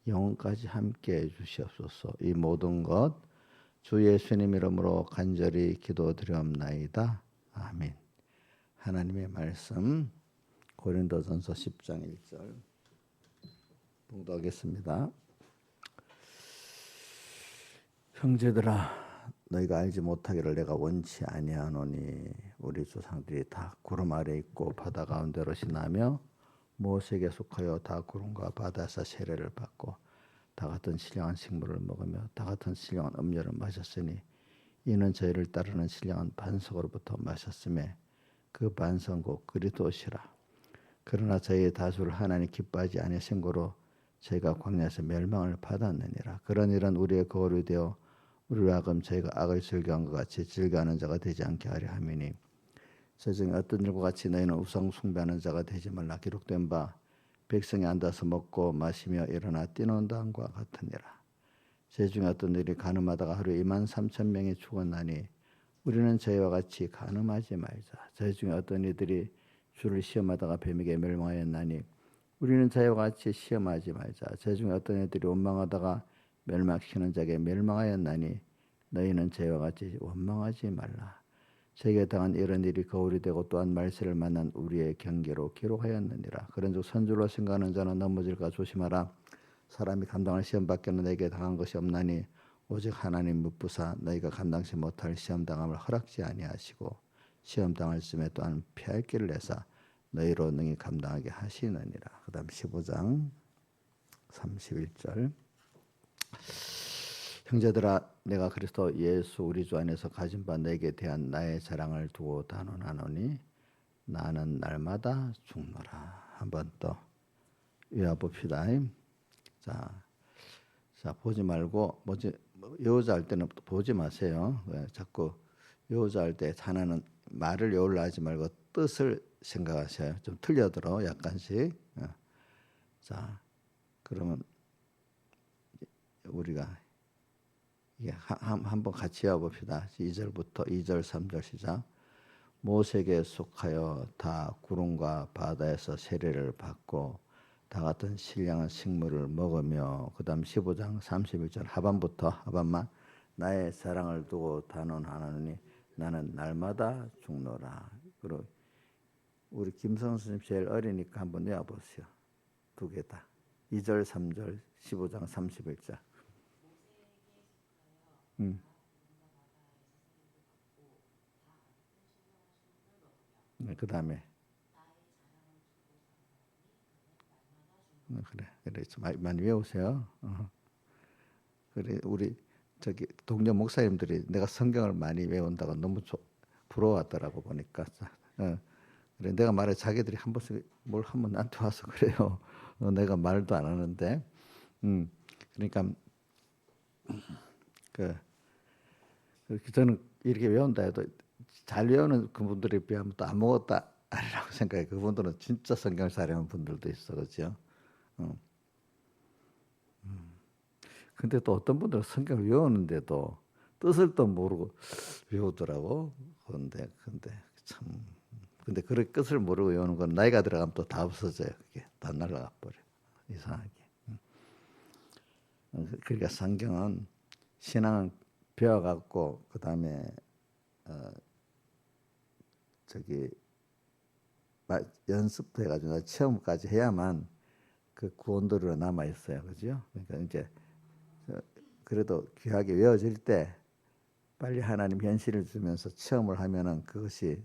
영원까지 함께해 주시옵소서. 이 모든 것 주 예수님 이름으로 간절히 기도드리옵나이다. 아멘. 하나님의 말씀 고린도전서 10장 1절 봉독하겠습니다. 형제들아, 너희가 알지 못하기를 내가 원치 아니하노니 우리 조상들이 다 구름 아래 있고 바다 가운데로 지나며 모세에게 속하여 다 구름과 바다에서 세례를 받고 다 같은 신령한 식물을 먹으며 다 같은 신령한 음료를 마셨으니 이는 저희를 따르는 신령한 반석으로부터 마셨음에 그 반석은 곧 그리스도시라. 그러나 저희의 다수를 하나님 기뻐하지 아니하신 고로 저희가 광야에서 멸망을 받았느니라. 그런 일은 우리의 거울이 되어 우리로 하여금 저희가 악을 즐겨한 것 같이 즐겨하는 자가 되지 않게 하려 함이니 세상에 어떤 일과 같이 너희는 우상 숭배하는 자가 되지 말라. 기록된 바 백성이 앉아서 먹고 마시며 일어나 뛰논다함과 같으니라. 세중에 어떤 일이 간음하다가 하루에 23,000명이 죽었나니 우리는 저희와 같이 간음하지 말자. 저희 중에 어떤 이들이 주를 시험하다가 뱀에게 멸망하였나니 우리는 저희와 같이 시험하지 말자. 저희 중에 어떤 이들이 원망하다가 멸망시키는 자에게 멸망하였나니 너희는 저희와 같이 원망하지 말라. 저에게 당한 이런 일이 거울이 되고 또한 말세를 만난 우리의 경계로 기록하였느니라. 그런즉 선줄로 생각하는 자는 넘어질까 조심하라. 사람이 감당할 시험 밖에는 내게 당한 것이 없나니 오직 하나님 묻부사 너희가 감당치 못할 시험 당함을 허락지 아니하시고 시험 당할 쯤에 또한 피할 길을 내사 너희로 능히 감당하게 하시느니라. 그다음 15장 31절. 형제들아, 내가 그리스도 예수 우리 주 안에서 가진 바 내게 대한 나의 자랑을 두고 단언하노니 나는 날마다 죽노라. 한번 더 외워봅시다. 자, 보지 말고 외우자 할 때는 보지 마세요. 왜 자꾸 외우자 할 때 하나는 말을 외우려 하지 말고 뜻을 생각하셔요. 좀 틀려들어 약간씩. 자, 그러면 우리가 이게 한번 같이 해봅시다. 2절부터 2절 3절 시작. 모세에게 속하여 다 구름과 바다에서 세례를 받고 다 같은 신령한 식물을 먹으며 그 다음 15장 31절 하반만 나의 사랑을 두고 단언하노니 나는 날마다 죽노라. 그리고 우리 김성 선생님 제일 어리니까 한번 외워보세요. 두 개 다. 2절 3절 15장 31절. 그 다음에 그래 많이 외우세요. 그래 우리 저기 동료 목사님들이 내가 성경을 많이 외운다고 너무 부러워하더라고 보니까. 그래 내가 말해 자기들이 한 번씩 뭘 하면 나한테 와서 그래요. 내가 말도 안 하는데. 그러니까 저는 이렇게 외운다 해도 잘 외우는 그분들에 비하면 또 아무것도 아니라고 생각해. 그분들은 진짜 성경을 잘 외우는 분들도 있어, 그렇죠? 근데 또 어떤 분들은 성경을 외우는데도 뜻을 또 모르고 외우더라고. 근데 그렇게 뜻을 모르고 외우는 건 나이가 들어가면 또 다 없어져요. 그게 다 날아가 버려. 이상하게. 그러니까 성경은 신앙은 배워갖고 그 다음에 연습도 해가지고 체험까지 해야만 그 구원도로 남아 있어요, 그죠? 그러니까 이제 그래도 귀하게 외워질 때 빨리 하나님 현실을 주면서 체험을 하면은 그것이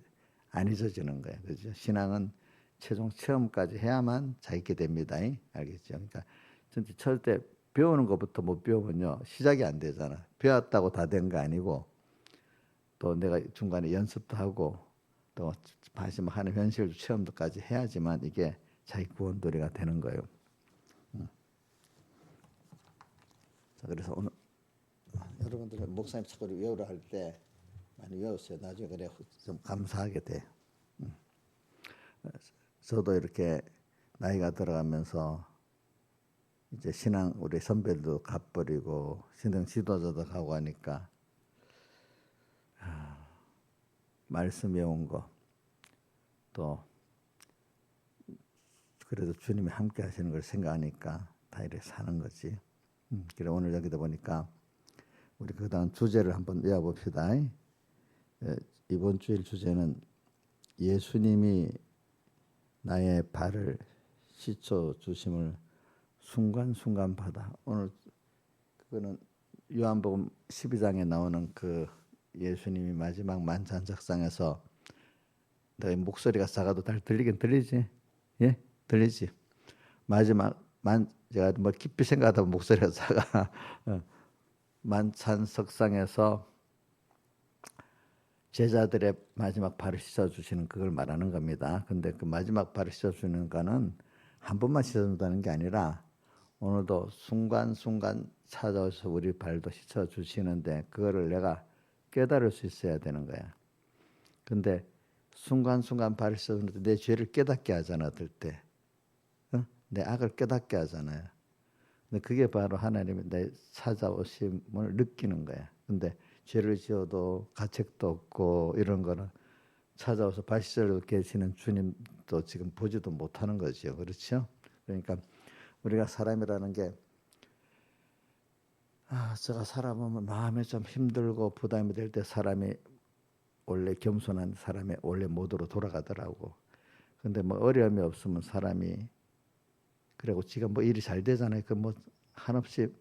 안 잊어지는 거예요, 그죠? 신앙은 최종 체험까지 해야만 자기게 됩니다, 알겠죠? 그러니까 진짜 절대 배우는 것부터 못 배우면요 시작이 안 되잖아. 배웠다고 다 된 거 아니고 또 내가 중간에 연습도 하고 또 다시 하는 현실 체험도까지 해야지만 이게 자기 구원도리가 되는 거예요. 자, 그래서 오늘 여러분들은 목사님 책을 외우라 할 때 많이 외우세요. 나중에 그래 좀 감사하게 돼. 저도 이렇게 나이가 들어가면서 이제 신앙 우리 선배들도 갚버리고 신앙 지도자도 가고 하니까 말씀 외운 거 또 그래도 주님이 함께 하시는 걸 생각하니까 다 이렇게 사는 거지. 그래 오늘 여기다 보니까 우리 그다음 주제를 한번 외워봅시다. 이번 주일 주제는 예수님이 나의 발을 씻어 주심을 순간순간 받아. 오늘 그거는 요한복음 12장에 나오는 그 예수님이 마지막 만찬석상에서 너의 목소리가 작아도 잘 들리긴 들리지? 예? 들리지? 마지막 제가 뭐 깊이 생각하다 보면 목소리가 작아. 만찬석상에서 제자들의 마지막 발을 씻어주시는 그걸 말하는 겁니다. 근데 그 마지막 발을 씻어주는 거는 한 번만 씻어준다는 게 아니라 오늘도 순간순간 찾아오셔서 우리 발도 씻어주시는데 그거를 내가 깨달을 수 있어야 되는 거야. 근데 순간순간 발을 씻어주는데 내 죄를 깨닫게 하잖아, 어떨 때. 내 악을 깨닫게 하잖아요. 근데 그게 바로 하나님의 내 찾아오심을 느끼는 거야. 근데 죄를 지어도 가책도 없고 이런 거는 찾아와서 발시절로 계시는 주님도 지금 보지도 못하는 거죠. 그렇죠? 그러니까 우리가 사람이라는 게 제가 살아보면 마음이 좀 힘들고 부담이 될 때 사람이 원래 겸손한 사람의 원래 모드로 돌아가더라고. 근데 뭐 어려움이 없으면 사람이 그리고 지금 뭐 일이 잘 되잖아요. 그 뭐 한없이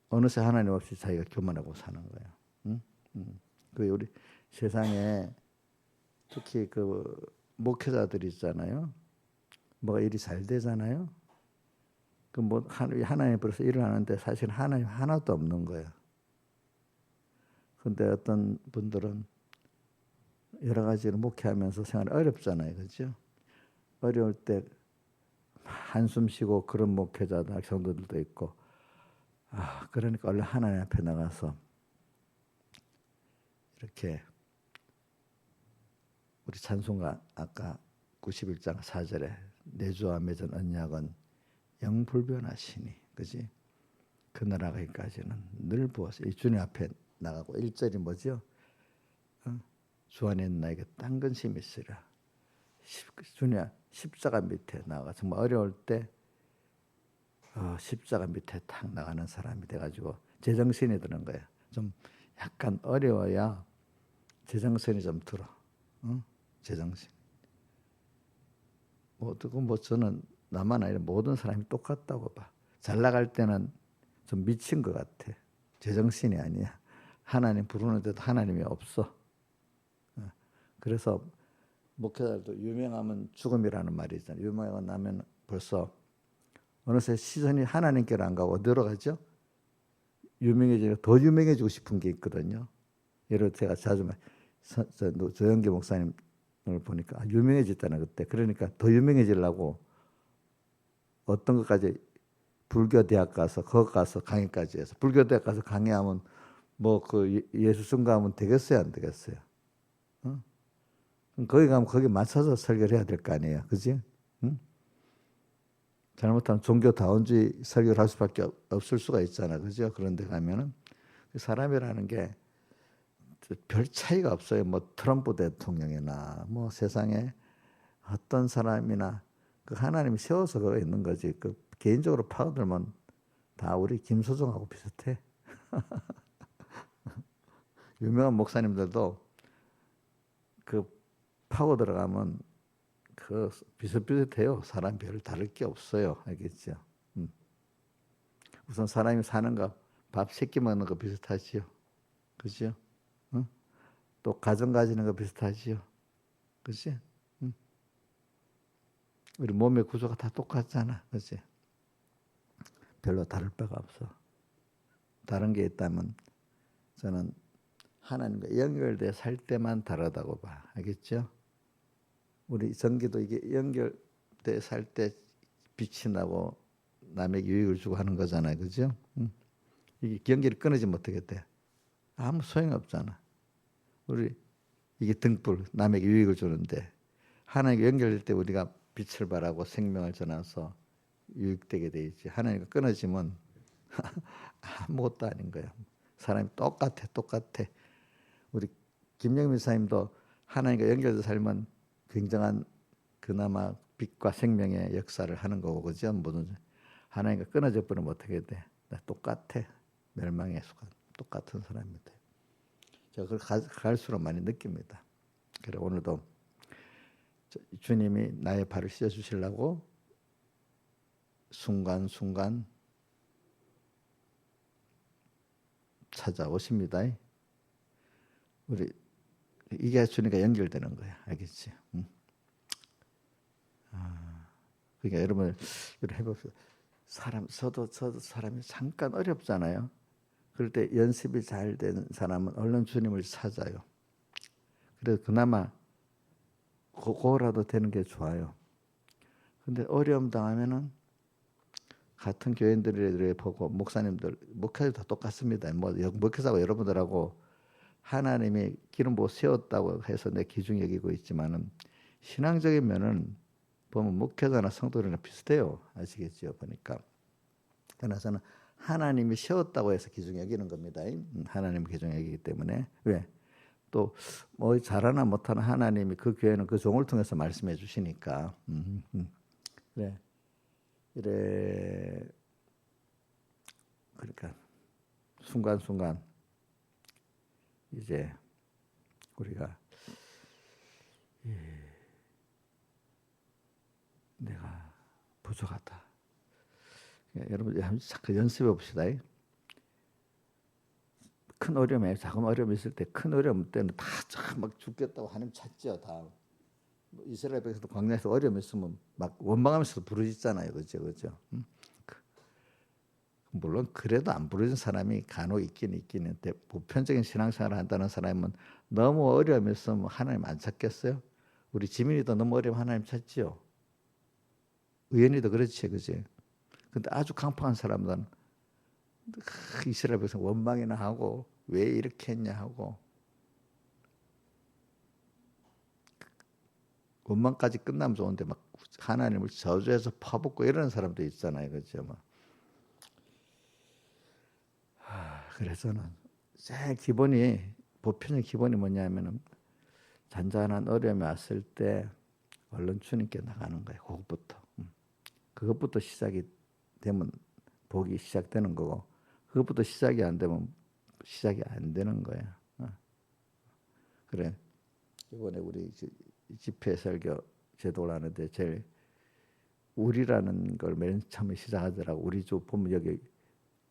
어느새 하나님 없이 자기가 교만하고 사는 거예요. 응? 그 우리 세상에 특히 그 목회자들이 있잖아요. 뭐가 일이 잘 되잖아요. 그 뭐 하나님 벌써 일을 하는데 사실 하나님 하나도 없는 거예요. 근데 어떤 분들은 여러 가지로 목회하면서 생활이 어렵잖아요. 그렇죠? 어려울 때 한숨 쉬고 그런 목회자들, 성도들도 있고 그러니까 원래 하나님 앞에 나가서 이렇게 우리 찬송가 아까 91장 4절에 내 주와 맺은 언약은 영불변하시니 그지? 그 나라가기까지는 늘 부어서 이 주님 앞에 나가고 1절이 뭐죠? 주 안에 나에게 딴 근심이 있으라. 주님 십자가 밑에 나가 정말 어려울 때 십자가 밑에 탁 나가는 사람이 돼가지고 제정신이 드는 거예요. 좀 약간 어려워야 제정신이 좀 들어. 제정신. 뭐 저는 나만 아니라 모든 사람이 똑같다고 봐. 잘 나갈 때는 좀 미친 것 같아. 제정신이 아니야. 하나님 부르는데도 하나님이 없어. 그래서 목회자들도 유명하면 죽음이라는 말이 있잖아요. 유명하고 나면 벌써 어느새 시선이 하나님께로 안 가고 어디로 가죠? 유명해지고 더 유명해지고 싶은 게 있거든요. 예를 들어 제가 자주 조영기 목사님을 보니까 유명해졌다는 그때. 그러니까 더 유명해지려고 어떤 것까지 불교 대학 가서 거기 가서 강의까지 해서 불교 대학 가서 강의하면 뭐 그 예수 증거하면 되겠어요, 안 되겠어요? 거기 가면 거기 맞춰서 설교를 해야 될 거 아니에요, 그지? 잘못하면 종교다원주의 설교를 할 수밖에 없을 수가 있잖아, 그죠? 그런데 가면은 사람이라는 게 별 차이가 없어요. 뭐 트럼프 대통령이나 뭐 세상에 어떤 사람이나 그 하나님이 세워서 그거 있는 거지. 그 개인적으로 파고들면 다 우리 김소정하고 비슷해. 유명한 목사님들도 그 파고 들어가면 그 비슷비슷해요. 사람 별 다를 게 없어요. 알겠죠? 우선 사람이 사는 거 밥 세끼 먹는 거 비슷하지요. 그죠? 또 가정 가지는 거 비슷하지요. 그치? 우리 몸의 구조가 다 똑같잖아. 그치? 별로 다를 바가 없어. 다른 게 있다면 저는 하나님과 연결돼 살 때만 다르다고 봐. 알겠죠? 우리 전기도 이게 연결돼 살 때 빛이 나고 남에게 유익을 주고 하는 거잖아요. 그죠? 이게 연결이 끊어지면 어떻게 돼? 아무 소용이 없잖아. 우리 이게 등불 남에게 유익을 주는데 하나님과 연결될 때 우리가 빛을 발하고 생명을 전해서 유익되게 돼 있지. 하나님과 끊어지면 아무것도 아닌 거야. 사람이 똑같아. 우리 김영민 사님도 하나님과 연결돼서 살면 굉장한 그나마 빛과 생명의 역사를 하는 거고, 그죠? 모든 하나님과 끊어져 버리면 어떻게 돼? 나 똑같아. 멸망의 수가 똑같은 사람입니다. 제가 그걸 갈수록 많이 느낍니다. 그래 오늘도 주님이 나의 발을 씻어 주시려고 순간순간 찾아오십니다. 우리 이게 주님과 연결되는 거야. 알겠지? 응? 그러니까 여러분 해봅시다. 저도 사람이 잠깐 어렵잖아요. 그럴 때 연습이 잘 된 사람은 얼른 주님을 찾아요. 그래서 그나마 그거라도 되는 게 좋아요. 근데 어려움 당하면은 같은 교인들을 보고 목사님들, 목회도 다 똑같습니다. 목회자고 여러분들하고 하나님이 기름 부어 세웠다고 해서 내 귀중히 여기고 있지만은 신앙적인 면은 보면 목회자나 성도들이랑 비슷해요. 아시겠죠? 보니까. 그러나 저는 하나님이 세웠다고 해서 귀중히 여기는 겁니다. 하나님이 귀중히 여기기 때문에. 왜? 또 뭐 잘하나 못하나 하나님이 그 교회는 그 종을 통해서 말씀해 주시니까. 그래. 이래 그러니까 순간순간 이제 우리가 내가 부족하다. 여러분 잠깐 연습해 봅시다. 큰 어려움에 작은 어려움이 있을 때 큰 어려움 때는 다 막 죽겠다고 하나님 찾죠. 다 이스라엘 백성도 광야에서 어려움이 있으면 막 원망하면서 부르짖잖아요. 그죠? 물론 그래도 안 부르짖는 사람이 간혹 있긴 있는데 보편적인 신앙생활을 한다는 사람은 너무 어려움이 있으면 하나님 안 찾겠어요? 우리 지민이도 너무 어려우면 하나님 찾지요. 의연이도 그렇지, 그지? 근데 아주 강팍한 사람들은 이스라엘 백성 원망이나 하고 왜 이렇게 했냐 하고 원망까지 끝나면 좋은데 막 하나님을 저주해서 파묻고 이러는 사람도 있잖아요, 그죠? 그래서는 제일 기본이 보편의 기본이 뭐냐면은 잔잔한 어려움이 왔을 때 얼른 주님께 나가는 거예요. 그것부터 시작이 되면 복이 시작되는 거고 그것부터 시작이 안 되면 시작이 안 되는 거야. 그래 이번에 우리 집회 설교 제도를 하는데 제일 우리라는 걸 맨 처음에 시작하더라고. 우리 주 보면 여기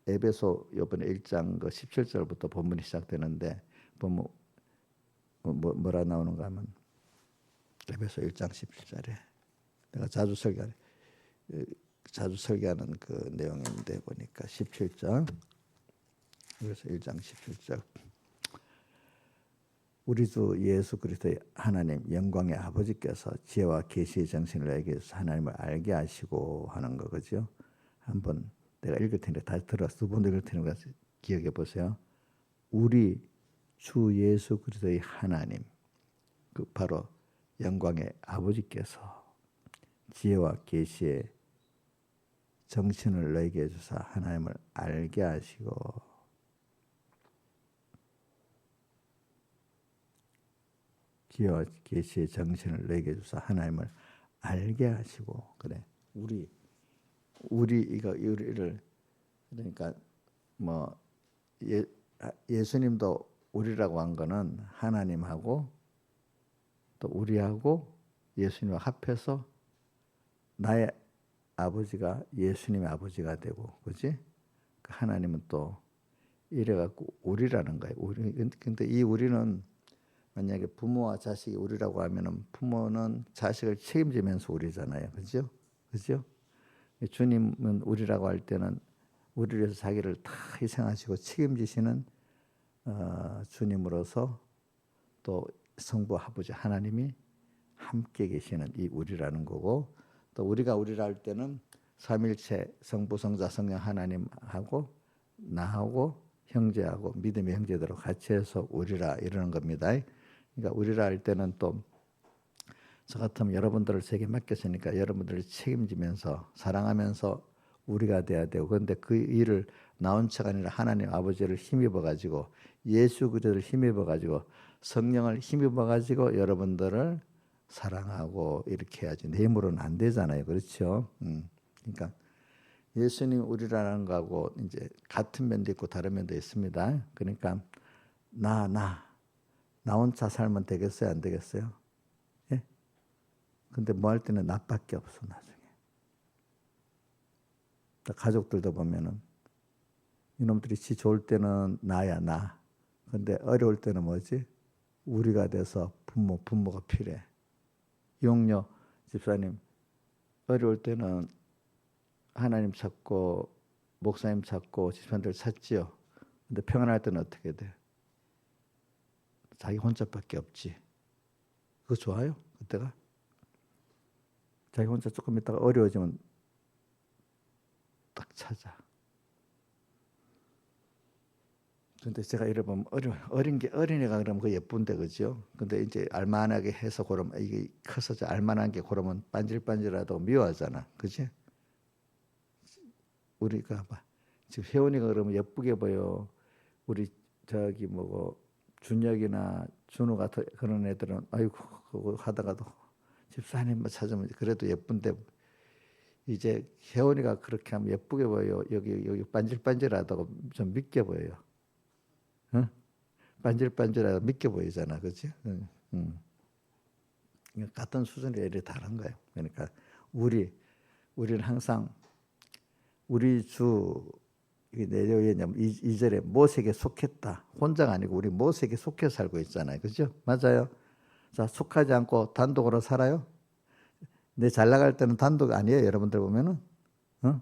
에베소 이번에 1장 그 17절부터 본문이 시작되는데 보면 뭐라 나오는가 하면 에베소 1장 17절에 내가 자주 설교하는 그 내용인데 보니까 17절 그래서 1장 17절 우리 주 예수 그리스도의 하나님 영광의 아버지께서 지혜와 계시의 정신을 내게 해서 하나님을 알게 하시고 하는 거죠. 한번 내가 읽을 테니까 다시 들어서 두 번 읽을 테니까 기억해 보세요. 우리 주 예수 그리스도의 하나님 그 바로 영광의 아버지께서 지혜와 계시의 정신을 너에게 주사 하나님을 알게 하시고 지혜와 계시의 정신을 너에게 주사 하나님을 알게 하시고 그래 우리를 그러니까 뭐 예수님도 우리라고 한 거는 하나님하고 또 우리하고 예수님과 합해서 나의 아버지가 예수님의 아버지가 되고 그렇지? 하나님은 또 이래갖고 우리라는 거예요. 근데 이 우리는 만약에 부모와 자식이 우리라고 하면은 부모는 자식을 책임지면서 우리잖아요. 그죠? 그죠? 주님은 우리라고 할 때는 우리를 위해서 자기를 다 희생하시고 책임지시는 주님으로서 또 성부 아버지 하나님이 함께 계시는 이 우리라는 거고 또 우리가 우리라 할 때는 삼일체 성부 성자 성령 하나님하고 나하고 형제하고 믿음의 형제들하고 같이 해서 우리라 이러는 겁니다. 그러니까 우리라 할 때는 또 저 같으면 여러분들을 제게 맡겼으니까 여러분들을 책임지면서 사랑하면서 우리가 돼야 되고 그런데 그 일을 나 혼자가 아니라 하나님 아버지를 힘입어 가지고 예수 그리스도를 힘입어 가지고 성령을 힘입어 가지고 여러분들을 사랑하고 이렇게 해야지 내 힘으로는 안 되잖아요. 그렇죠? 그러니까 예수님 우리라는 거하고 이제 같은 면도 있고 다른 면도 있습니다. 그러니까 나 혼자 살면 되겠어요? 안 되겠어요? 예? 근데 뭐 할 때는 나밖에 없어 나중에. 가족들도 보면은 이놈들이 지 좋을 때는 나야 나. 근데 어려울 때는 뭐지? 우리가 돼서 부모가 필요해. 용녀 집사님 어려울 때는 하나님 찾고 목사님 찾고 집사님들 찾지요. 근데 평안할 때는 어떻게 돼? 자기 혼자밖에 없지. 그거 좋아요? 그때가? 자기 혼자 조금 있다가 어려워지면 딱 찾아. 근데 제가 이러면 어린애가 그러면 그 예쁜데 그죠? 근데 이제 알만하게 해서 그러면 이게 커서 알만한 게 그러면 반질반질하다고 미워하잖아, 그지? 우리가 봐, 지금 혜원이가 그러면 예쁘게 보여. 우리 저기 뭐고 준혁이나 준우 같은 그런 애들은 아이고 그거 하다가도 집사님만 찾으면 그래도 예쁜데 이제 혜원이가 그렇게 하면 예쁘게 보여. 여기 반질반질하다고 좀 밉게 보여요. 응? 반질반질하다 믿게 보이잖아, 그렇지? 응, 응. 같은 수준의 일이 다른 거예요. 그러니까 우리는 항상 우리 주 내려오냐면 2절에 모세에게 속했다. 혼자가 아니고 우리 모세에게 속해 살고 있잖아요, 그렇죠? 맞아요. 자, 속하지 않고 단독으로 살아요. 내 잘 나갈 때는 단독 아니에요, 여러분들 보면은. 어?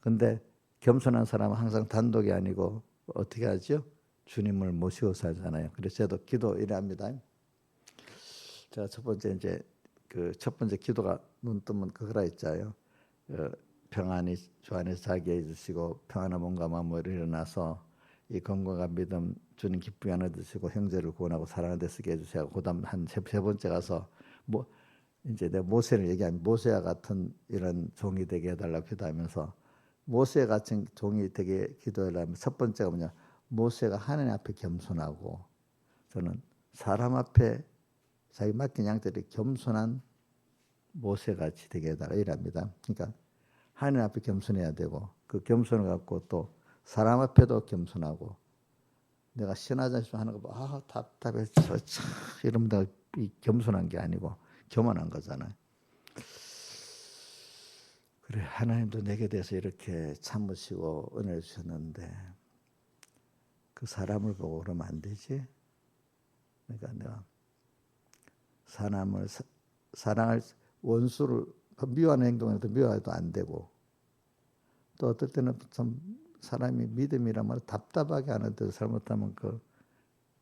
근데 겸손한 사람은 항상 단독이 아니고 어떻게 하죠? 주님을 모시고 살잖아요. 그래서 저도 기도 이래 합니다. 제가 첫 번째 이제 그 첫 번째 기도가 눈 뜨면 그거라 했잖아요. 평안히 주 안에서 자게 해주시고 평안한 몸과 마음으로 일어나서 이 건강한 믿음 주님 기쁘게 안아 주시고 형제를 구원하고 사랑하는 데 쓰게 해주세요. 그다음 한 세 번째 가서 뭐 이제 내가 모세를 얘기하면 모세와 같은 이런 종이 되게 해달라고 기도하면서 모세 같은 종이 되게 기도하려면 첫 번째가 뭐냐? 모세가 하나님 앞에 겸손하고 저는 사람 앞에 자기 맡긴 양들이 겸손한 모세같이 되게 해달라 이랍니다. 그러니까 하나님 앞에 겸손해야 되고 그 겸손을 갖고 또 사람 앞에도 겸손하고 내가 신하자식 하는 거 봐. 아 답답해. 이러면 내가 겸손한 게 아니고 교만한 거잖아요. 그래 하나님도 내게 대해서 이렇게 참으시고 은혜를 주셨는데 그 사람을 보고 그러면 안 되지. 그러니까 내가 사람을 사랑할 원수를 미워하는 행동에도 미워해도 안 되고 또 어떨 때는 좀 사람이 믿음이란 말을 답답하게 하는데 잘못하면 그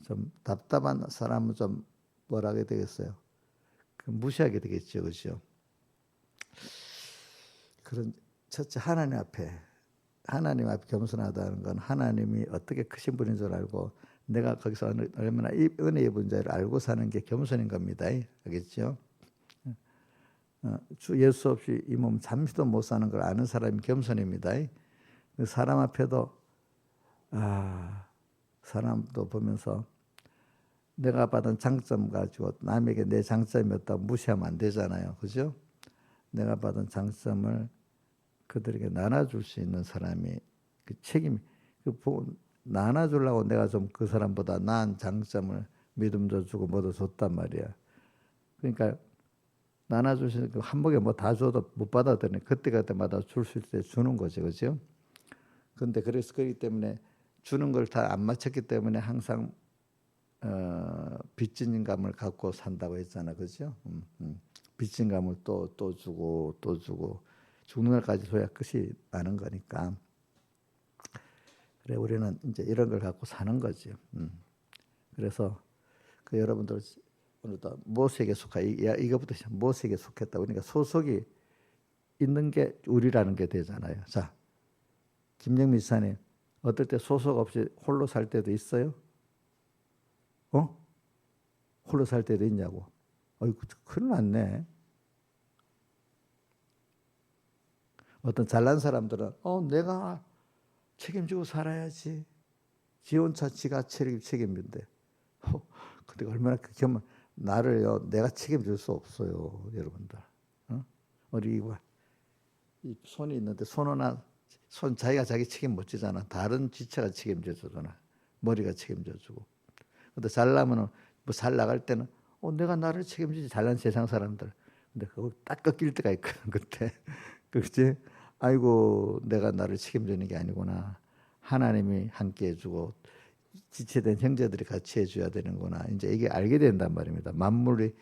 좀 답답한 사람은 좀 뭐라 하게 되겠어요. 그 무시하게 되겠죠, 그렇죠? 그런 첫째 하나님 앞에 겸손하다는 건 하나님이 어떻게 크신 분인 줄 알고 내가 거기서 얼마나 은혜 입은 자를 알고 사는 게 겸손인 겁니다. 알겠죠? 주 예수 없이 이 몸 잠시도 못 사는 걸 아는 사람이 겸손입니다. 사람 앞에도 사람도 보면서 내가 받은 장점 가지고 남에게 내 장점이 없다고 무시하면 안 되잖아요. 그죠? 내가 받은 장점을 그들에게 나눠줄 수 있는 사람이 그 책임이 나눠주려고 내가 좀 그 사람보다 나은 장점을 믿음도 주고 뭐도 줬단 말이야. 그러니까 나눠주시는 그 한복에 뭐 다 줘도 못 받아들이네. 그때마다 줄 수 있을 때 주는 거죠, 그죠? 근데 그래서 그렇기 때문에 주는 걸 다 안 맞췄기 때문에 항상 빚진 감을 갖고 산다고 했잖아, 그죠? 빚진 감을 또 주고 또 주고 죽는 날까지 줘야 끝이 나는 거니까. 그래 우리는 이제 이런 걸 갖고 사는 거죠. 그래서 그 여러분들 오늘도 모세에게 속하 이거부터 모세에게 속했다. 그러니까 소속이 있는 게 우리라는 게 되잖아요. 자, 김영민 지사님 어떨 때 소속 없이 홀로 살 때도 있어요? 홀로 살 때도 있냐고. 어이구 큰일 났네. 어떤 잘난 사람들은 내가 책임지고 살아야지. 지 혼자 지가 책임인데. 근데 얼마나 그 나를요 내가 책임질 수 없어요, 여러분들. 우리 이 손이 있는데 손 자기가 자기 책임 못 지잖아. 다른 지체가 책임져 주잖아. 머리가 책임져 주고. 근데 잘나면은 뭐 잘 나갈 때는 내가 나를 책임지지, 잘난 세상 사람들. 근데 그거 딱 꺾일 때가 있거든 그때. 그렇지? 아이고 내가 나를 책임지는 게 아니구나. 하나님이 함께 해주고 지체된 형제들이 같이 해줘야 되는구나. 이제 이게 알게 된단 말입니다. 만물이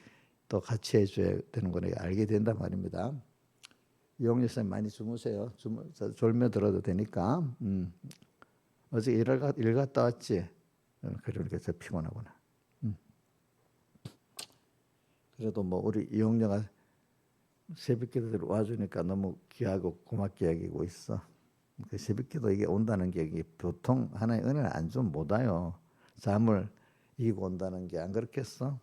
또 같이 해줘야 되는구나. 이게 알게 된단 말입니다. 이용렬 선생님 많이 주무세요. 졸며 들어도 되니까. 어제 일 갔다 왔지? 그러니까 저 피곤하구나. 그래도 뭐 우리 이용렬가 새벽기도 와주니까 너무 귀하고 고맙게 여기고 있어. 그 새벽기도 이게 온다는 게 이게 보통 하나의 은혜를 안 주면 못 와요. 잠을 이기고 온다는 게 안 그렇겠어?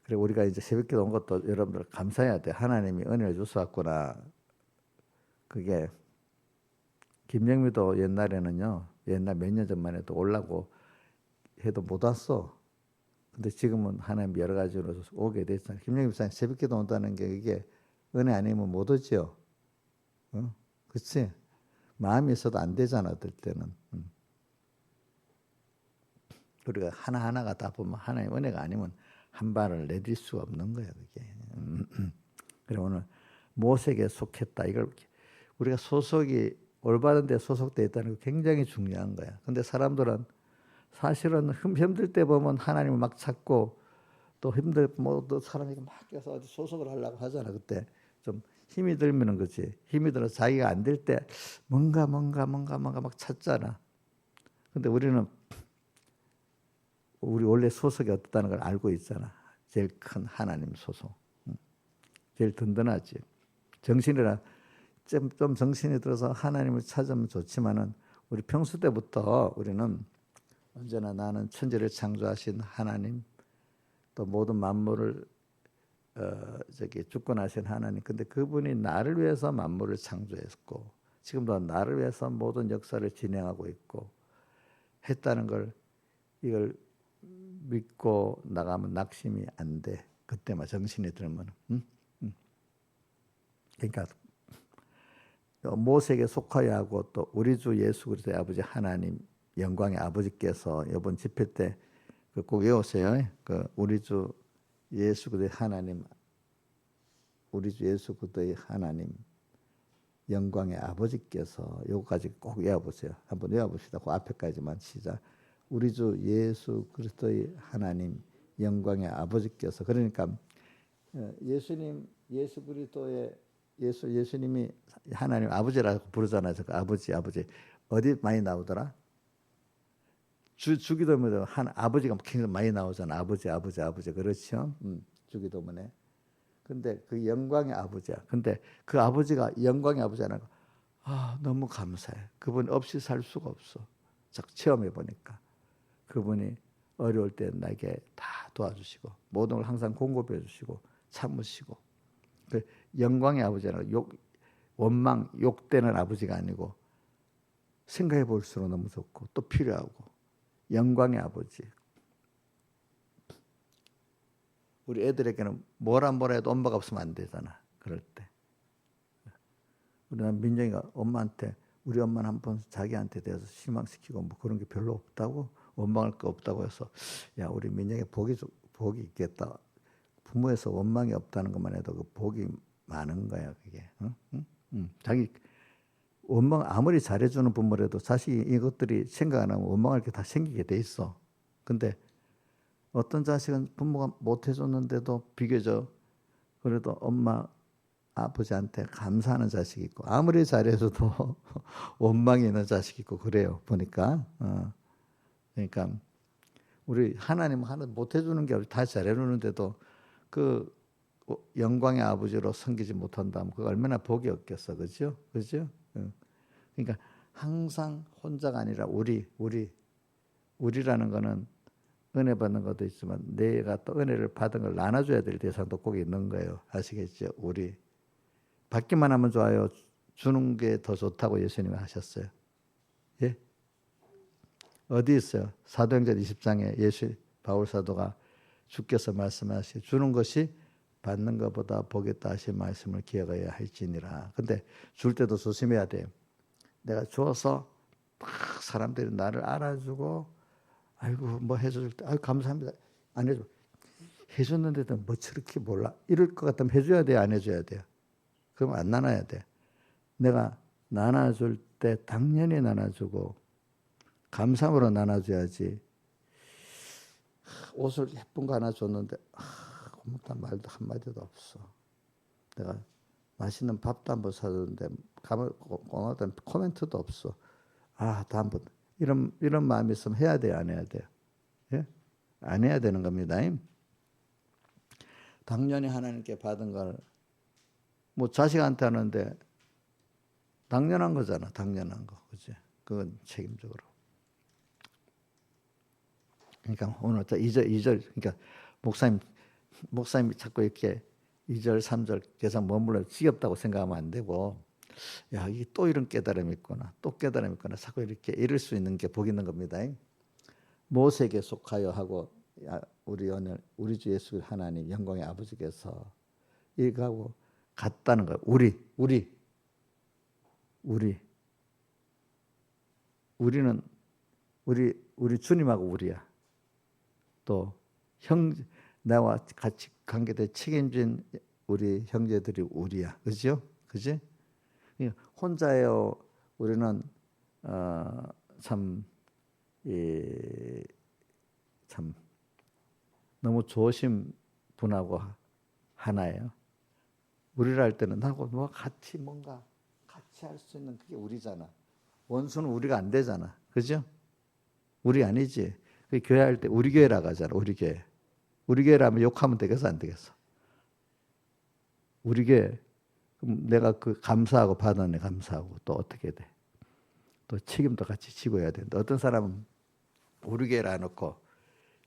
그래 우리가 이제 새벽기도 온 것도 여러분들 감사해야 돼. 하나님이 은혜를 주셨구나. 그게 김영미도 옛날에는요. 옛날 몇 년 전만 해도 오려고 해도 못 왔어. 근데 지금은 하나님 여러 가지로 오게 됐잖아요. 김영미 목사님 새벽기도 온다는 게 이게 은혜 아니면 못 오죠. 그렇지? 마음이 있어도 안 되잖아, 어떨 때는. 우리가 하나하나가 다 보면 하나님 은혜가 아니면 한 발을 내딜 수가 없는 거야, 그게. 그래 오늘 모색에 속했다. 이걸 우리가 소속이 올바른 데 소속되어 있다는 게 굉장히 중요한 거야. 근데 사람들은 사실은 힘들 때 보면 하나님을 막 찾고 또 또 사람이 막 껴서 어디 소속을 하려고 하잖아. 그때 좀 힘이 들면은 그렇지. 힘이 들어서 자기가 안 될 때 뭔가 막 찾잖아. 근데 우리는 우리 원래 소속이 어떻다는 걸 알고 있잖아. 제일 큰 하나님 소속. 제일 든든하지. 정신이라 좀 정신이 들어서 하나님을 찾으면 좋지만은 우리 평소 때부터 우리는 언제나 나는 천지를 창조하신 하나님, 또 모든 만물을 주권하신 하나님. 근데 그분이 나를 위해서 만물을 창조했고 지금도 나를 위해서 모든 역사를 진행하고 있고 했다는 걸 이걸 믿고 나가면 낙심이 안 돼. 그때만 정신이 들면. 그러니까 모세에게 속하여 하고 또 우리 주 예수 그리스도의 아버지 하나님 영광의 아버지께서 이번 집회 때 꼭 외우세요. 그 우리 주 예수 그리스도의 하나님, 우리 주 예수 그리스도의 하나님 영광의 아버지께서 요거까지 꼭 외워보세요. 한번 외워봅시다. 그 앞에까지만 시작. 우리 주 예수 그리스도의 하나님 영광의 아버지께서. 그러니까 예수 그리스도의 예수님이 하나님 아버지라고 부르잖아요. 그 아버지 어디 많이 나오더라? 주기도문에 아버지가 굉장히 많이 나오잖아. 아버지 그렇죠? 주기도문에. 근데 그 영광의 아버지야. 근데 그 아버지가 영광의 아버지라는 거, 너무 감사해. 그분 없이 살 수가 없어. 체험해 보니까 그분이 어려울 때 나에게 다 도와주시고 모든 걸 항상 공급해 주시고 참으시고. 그 영광의 아버지라는 원망 욕되는 아버지가 아니고 생각해 볼수록 너무 좋고 또 필요하고 영광의 아버지. 우리 애들에게는 뭐라 해도 엄마가 없으면 안 되잖아. 그럴 때. 우리는 민정이가 엄마한테 우리 엄마는 한번 자기한테 대해서 실망시키고 뭐 그런 게 별로 없다고 원망할 거 없다고 해서 야 우리 민정이 복이 있겠다. 부모에서 원망이 없다는 것만 해도 그 복이 많은 거야 그게. 자기 원망 아무리 잘해주는 부모라도 자식이 이것들이 생각 안 하면 원망할 게 다 생기게 돼 있어. 근데 어떤 자식은 부모가 못 해줬는데도 비교적 그래도 엄마 아버지한테 감사하는 자식이 있고 아무리 잘해줘도 원망이 있는 자식이 있고 그래요. 보니까. 그러니까 우리 하나님 하나 못 해주는 게 다 잘해주는데도 그 영광의 아버지로 섬기지 못한다면 그거 얼마나 복이 없겠어. 그죠? 그러니까 항상 혼자가 아니라 우리라는 거는 은혜 받는 것도 있지만 내가 또 은혜를 받은 걸 나눠줘야 될 대상도 꼭 있는 거예요. 아시겠죠? 우리 받기만 하면 좋아요. 주는 게 더 좋다고 예수님이 하셨어요. 예? 어디 있어요? 사도행전 20장에 예수 바울 사도가 주께서 말씀하시 주는 것이 받는 것보다 복이다 하신 말씀을 기억해야 할지니라. 근데 줄 때도 조심해야 돼요. 내가 주어서 막 사람들이 나를 알아주고 아이고 뭐 해줄 때 아이고 감사합니다. 안 해줘. 해줬는데도 뭐 저렇게 몰라. 이럴 것 같으면 해줘야 돼요? 안 해줘야 돼요? 그럼 안 나눠야 돼. 내가 나눠줄 때 당연히 나눠주고 감사함으로 나눠줘야지. 옷을 예쁜 거 하나 줬는데 고맙다는 말도 한마디도 없어. 내가 맛있는 밥도 한번 사줬는데 고맙다는 코멘트도 없어. 다음부터 이런 마음이 있으면 해야 돼요? 안 해야 돼요? 예? 안 해야 되는 겁니다. 당연히 하나님께 받은 걸 뭐 자식한테 하는데 당연한 거잖아. 당연한 거. 그치? 그건 책임적으로. 그러니까 오늘 2절 그러니까 목사님이 자꾸 이렇게 2절 3절 계속 머물러 지겹다고 생각하면 안 되고 야, 이게 또 이런 깨달음이 있구나. 또 깨달음이 있구나. 자꾸 이렇게 이럴 수 있는 게 복 있는 겁니다. 모세에게 속하여 하고 우리 주 예수 하나님 영광의 아버지께서 이거하고 같다는 거예요. 우리는 우리 주님하고 우리야. 또 나와 같이 관계돼 책임진 우리 형제들이 우리야. 그죠? 그지? 혼자예요. 우리는 참 너무 조심 분하고 하나예요. 우리를 할 때는 나하고 뭐 같이 뭔가 같이 할 수 있는 그게 우리잖아. 원수는 우리가 안 되잖아. 그죠? 우리 아니지. 그 교회 할 때 우리 교회라고 하잖아. 우리 교회. 우리 교회라면 욕하면 되겠어? 안 되겠어? 우리 교회. 그럼 내가 그 감사하고 받았네. 감사하고 또 어떻게 돼? 또 책임도 같이 지고 해야 되는데 어떤 사람은 우리 교회라 해놓고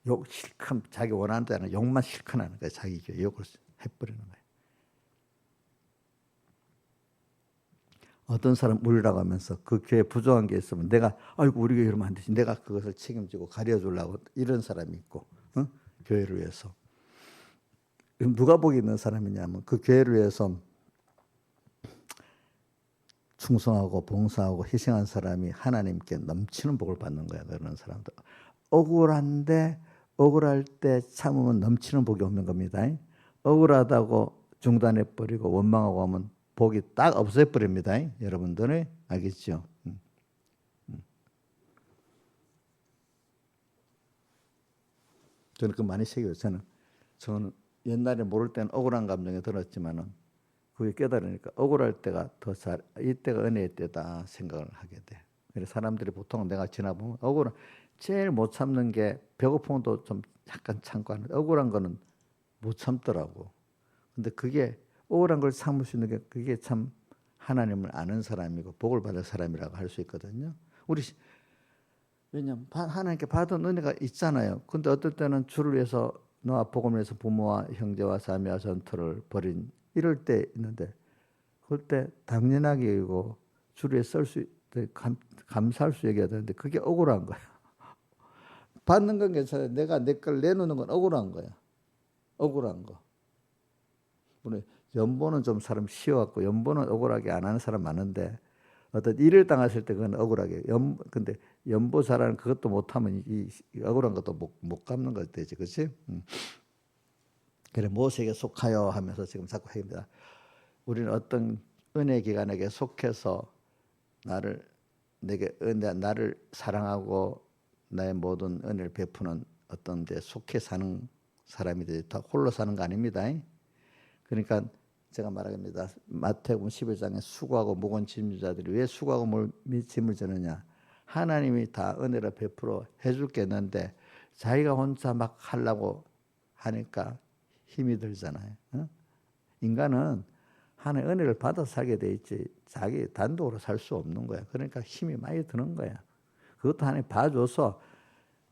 욕 실컷 자기 원하는 데는 욕만 실컷 하는 거야. 자기 교회 욕을 해버리는 거야. 어떤 사람 우리라고 하면서 그 교회에 부족한 게 있으면 내가 아이고 우리 교회 이러면 안 되지. 내가 그것을 책임지고 가려주려고 이런 사람이 있고 교회를 위해서. 누가 복이 있는 사람이냐면 그 교회를 위해서 충성하고 봉사하고 희생한 사람이 하나님께 넘치는 복을 받는 거야. 그런 사람들. 억울한데 억울할 때 참으면 넘치는 복이 없는 겁니다. 억울하다고 중단해버리고 원망하고 하면 복이 딱 없애버립니다. 여러분들은 알겠죠? 저는 그 많이 새겨요. 저는 옛날에 모를 때는 억울한 감정이 들었지만은 그게 깨달으니까 억울할 때가 이때가 은혜의 때다 생각을 하게 돼. 그래서 사람들이 보통 내가 지나보면 제일 못 참는 게 배고픈 것도 좀 약간 참고 하는데 억울한 거는 못 참더라고. 근데 그게 억울한 걸 참을 수 있는 게 그게 참 하나님을 아는 사람이고 복을 받을 사람이라고 할 수 있거든요. 왜냐하면 하나님께 받은 은혜가 있잖아요. 근데 어떨 때는 주를 위해서 너와 복음을 위해서 부모와 형제와 자매와 전투를 벌인 이럴 때 있는데 그럴 때 당연하게 여기고 주를 위해 쓸 수 감사할 수 얘기해야 되는데 그게 억울한 거야. 받는 건 괜찮아요. 내가 내 걸 내놓는 건 억울한 거야. 억울한 거. 물론 연보는 좀 사람 쉬워갖고 연보는 억울하게 안 하는 사람 많은데 어떤 일을 당했을 때 그건 억울하게 근데 연보 잘하는 그것도 못하면 이 억울한 것도 못 갚는 것 되지, 그렇지? 그래 모세에게 속하여 하면서 지금 자꾸 얘기합니다. 우리는 어떤 은혜 기관에게 속해서 나를 사랑하고 나의 모든 은혜를 베푸는 어떤 데 속해 사는 사람이 되지 다 홀로 사는 거 아닙니다. 그러니까 제가 말합니다. 마태복음 11장에 수고하고 무거운 짐진 자들이 왜 수고하고 짐을 지느냐. 하나님이 다 은혜를 베풀어 해줄 게 있는데 자기가 혼자 막 하려고 하니까 힘이 들잖아요. 인간은 하나님의 은혜를 받아 살게 돼 있지 자기 단독으로 살 수 없는 거야. 그러니까 힘이 많이 드는 거야. 그것도 하나님 봐줘서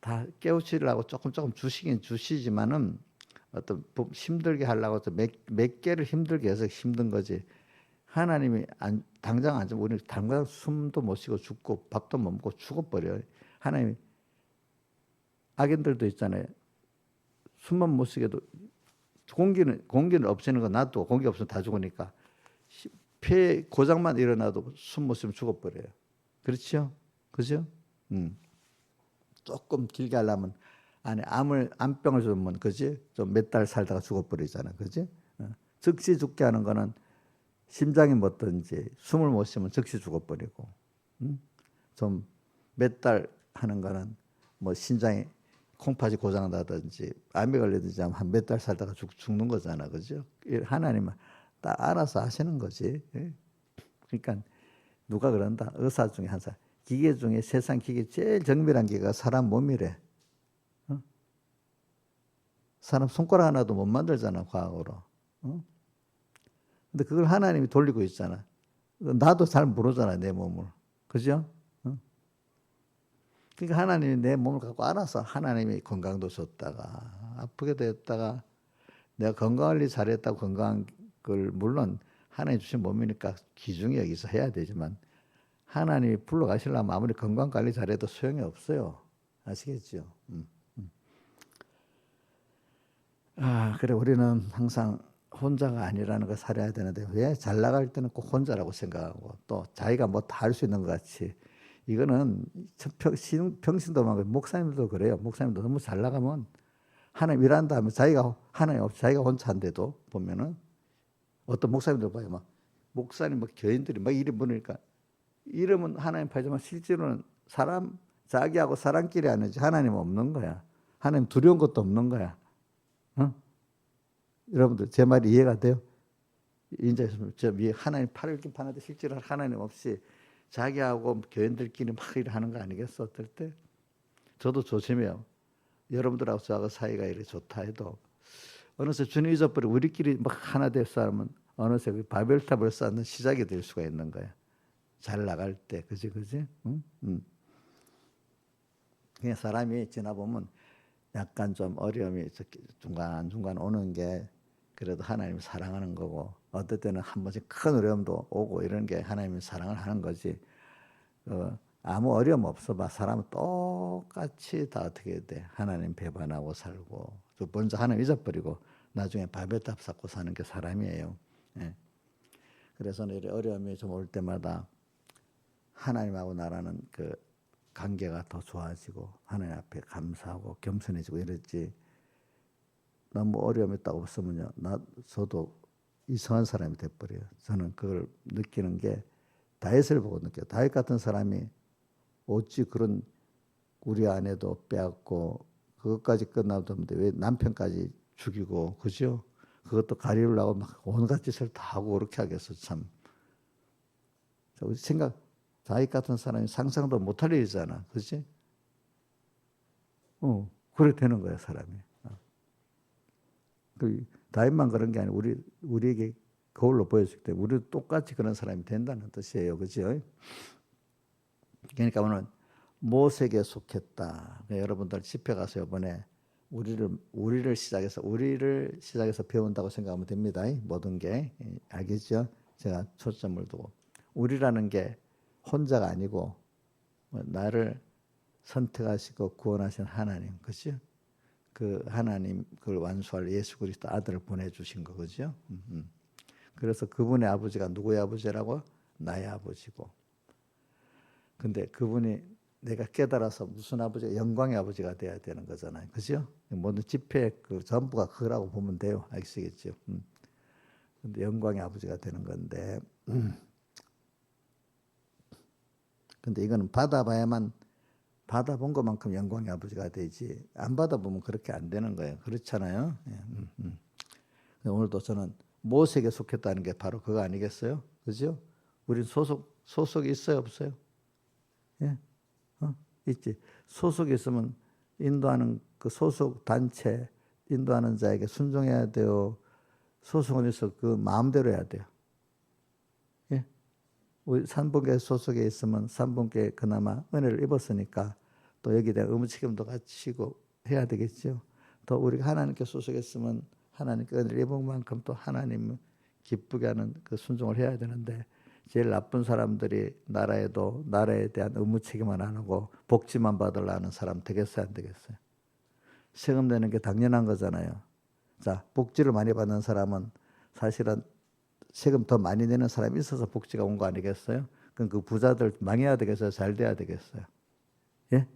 다 깨우치려고 조금 주시긴 주시지만은 어떤 힘들게 하려고 몇 개를 힘들게 해서 힘든 거지. 하나님이 당장 안 주면 우리는 당장 숨도 못 쉬고 죽고 밥도 못 먹고 죽어버려요. 하나님이 악인들도 있잖아요. 숨만 못 쉬게도 공기는 없애는 거 놔둬. 공기 없으면 다 죽으니까 폐 고장만 일어나도 숨 못 쉬면 죽어버려요. 그렇죠? 그죠? 조금 길게 하려면 안에 암병을 주면 그지? 좀 몇 달 살다가 죽어버리잖아. 그지? 즉시 죽게 하는 거는 심장이 멎든지 숨을 못 쉬면 즉시 죽어버리고, 좀 몇 달 하는 거는 뭐 심장이 콩팥이 고장 나든지 암에 걸리든지 하면 한 몇 달 살다가 죽는 거잖아. 그죠? 하나님은 딱 알아서 하시는 거지. 그러니까 누가 그런다. 의사 중에 한 사람. 기계 중에 세상 기계 제일 정밀한 기계가 사람 몸이래. 사람 손가락 하나도 못 만들잖아, 과학으로. 근데 그걸 하나님이 돌리고 있잖아. 나도 잘 모르잖아, 내 몸을. 그죠? 그러니까 하나님이 내 몸을 갖고 알아서 하나님이 건강도 줬다가 아프게 됐다가 내가 건강관리 잘했다고 건강한 걸 물론 하나님 주신 몸이니까 귀중히 여기서 해야 되지만 하나님이 불러가시려면 아무리 건강관리 잘해도 소용이 없어요. 아시겠죠? 그래 우리는 항상 혼자가 아니라는 걸 살아야 되는데 왜 잘 나갈 때는 꼭 혼자라고 생각하고 또 자기가 뭐 다 할 수 있는 것 같이 이거는 평신도 많고 목사님들도 그래요. 목사님도 너무 잘 나가면 하나님 일한다 하면 하나님 없이 자기가 혼자 한데도 보면은 어떤 목사님들 봐요. 막 목사님 막 교인들이 막 이름 부르니까 이름은 하나님 팔지만 실제로는 자기하고 사람끼리 하는지 하나님 없는 거야. 하나님 두려운 것도 없는 거야. 여러분들 제 말이 이해가 돼요? 이제 저 위에 하나님 팔을 이렇게 파는데 실제로 하나님 없이 자기하고 교인들끼리 막 일을 하는 거 아니겠어? 어떨 때? 저도 조심해요. 여러분들하고 저하고 사이가 이렇게 좋다 해도 어느새 주님 잊어버리고 우리끼리 막 하나 됐어 하면 어느새 그 바벨탑을 쌓는 시작이 될 수가 있는 거야. 잘 나갈 때. 그지? 그냥 사람이 지나보면 약간 좀 어려움이 중간중간 오는 게 그래도 하나님을 사랑하는 거고 어떨 때는 한 번씩 큰 어려움도 오고 이런 게 하나님의 사랑을 하는 거지. 아무 어려움 없어 봐. 사람은 똑같이 다 어떻게 돼. 하나님 배반하고 살고 먼저 하나님 잊어버리고 나중에 바벨탑 쌓고 사는 게 사람이에요. 예. 그래서 이렇게 어려움이 좀 올 때마다 하나님하고 나라는 그 관계가 더 좋아지고 하나님 앞에 감사하고 겸손해지고 이랬지. 너무 어려움이 있다고 없으면요. 저도 이상한 사람이 돼버려요. 저는 그걸 느끼는 게 다윗을 보고 느껴요. 다윗 같은 사람이 어찌 그런 우리 아내도 빼앗고 그것까지 끝나던데 왜 남편까지 죽이고 그죠? 그것도 가리려고 막 온갖 짓을 다 하고 그렇게 하겠어 참. 다윗 같은 사람이 상상도 못할 일이잖아. 그렇지? 그래 되는 거야 사람이. 다윗만 그런 게 아니고 우리에게 거울로 보여줄 때 우리도 똑같이 그런 사람이 된다는 뜻이에요. 그렇죠? 그러니까 오늘 모세에게 속했다. 여러분들 집회 가서 이번에 우리를 시작해서 배운다고 생각하면 됩니다. 모든 게 알겠죠? 제가 초점을 두고 우리라는 게 혼자가 아니고 나를 선택하시고 구원하신 하나님, 그렇죠? 그 하나님 그걸 완수할 예수 그리스도 아들을 보내주신 거죠. 그래서 그분의 아버지가 누구의 아버지라고? 나의 아버지고. 근데 그분이 내가 깨달아서 무슨 아버지가 영광의 아버지가 돼야 되는 거잖아요. 그죠? 모든 집회 그 전부가 그거라고 보면 돼요. 아시겠죠? 근데 영광의 아버지가 되는 건데. 근데 이거는 받아본 것만큼 영광의 아버지가 되지 안 받아보면 그렇게 안 되는 거예요. 그렇잖아요. 예. 오늘도 저는 모세에게 속했다는 게 바로 그거 아니겠어요? 그죠? 우리 소속이 있어요, 없어요? 예, 있지. 소속이 있으면 인도하는 그 소속 단체, 인도하는 자에게 순종해야 돼요. 소속은 있어 그 마음대로 해야 돼요. 예. 우리 산봉교회 소속에 있으면 산봉교회 그나마 은혜를 입었으니까 또 여기에 대한 의무 책임도 같이 지고 해야 되겠죠. 또 우리가 하나님께 소속에 있으면 하나님께 은혜를 입은 만큼 또 하나님을 기쁘게 하는 그 순종을 해야 되는데 제일 나쁜 사람들이 나라에 대한 의무 책임만 안 하고 복지만 받으려는 사람 되겠어요, 안 되겠어요? 세금 내는 게 당연한 거잖아요. 자, 복지를 많이 받는 사람은 사실은 세금 더 많이 내는 사람이 있어서 복지가 온 거 아니겠어요? 그럼 그 부자들 망해야 되겠어요? 잘 돼야 되겠어요? 예?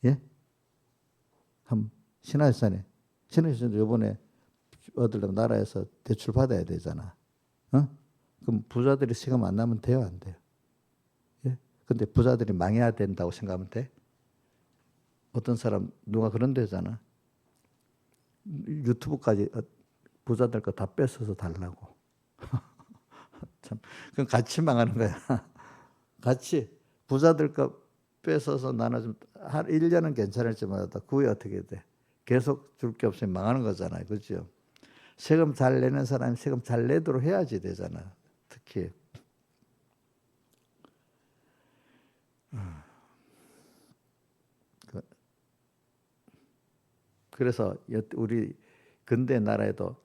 예? 신하일산에 이번에 얻으려면 나라에서 대출 받아야 되잖아. 어? 그럼 부자들이 세금 안 나면 돼요, 안 돼요? 예? 근데 부자들이 망해야 된다고 생각하면 돼? 어떤 사람 누가 그런 데잖아. 유튜브까지 부자들 거 다 뺏어서 달라고. 참, 그럼 같이 망하는 거야. 같이 부자들 거 뺏어서 나눠주면 1년은 괜찮을지 몰라도 그 후에 어떻게 돼? 계속 줄 게 없으면 망하는 거잖아요. 그렇죠? 세금 잘 내는 사람이 세금 잘 내도록 해야지 되잖아. 특히. 그래서 우리 근대 나라에도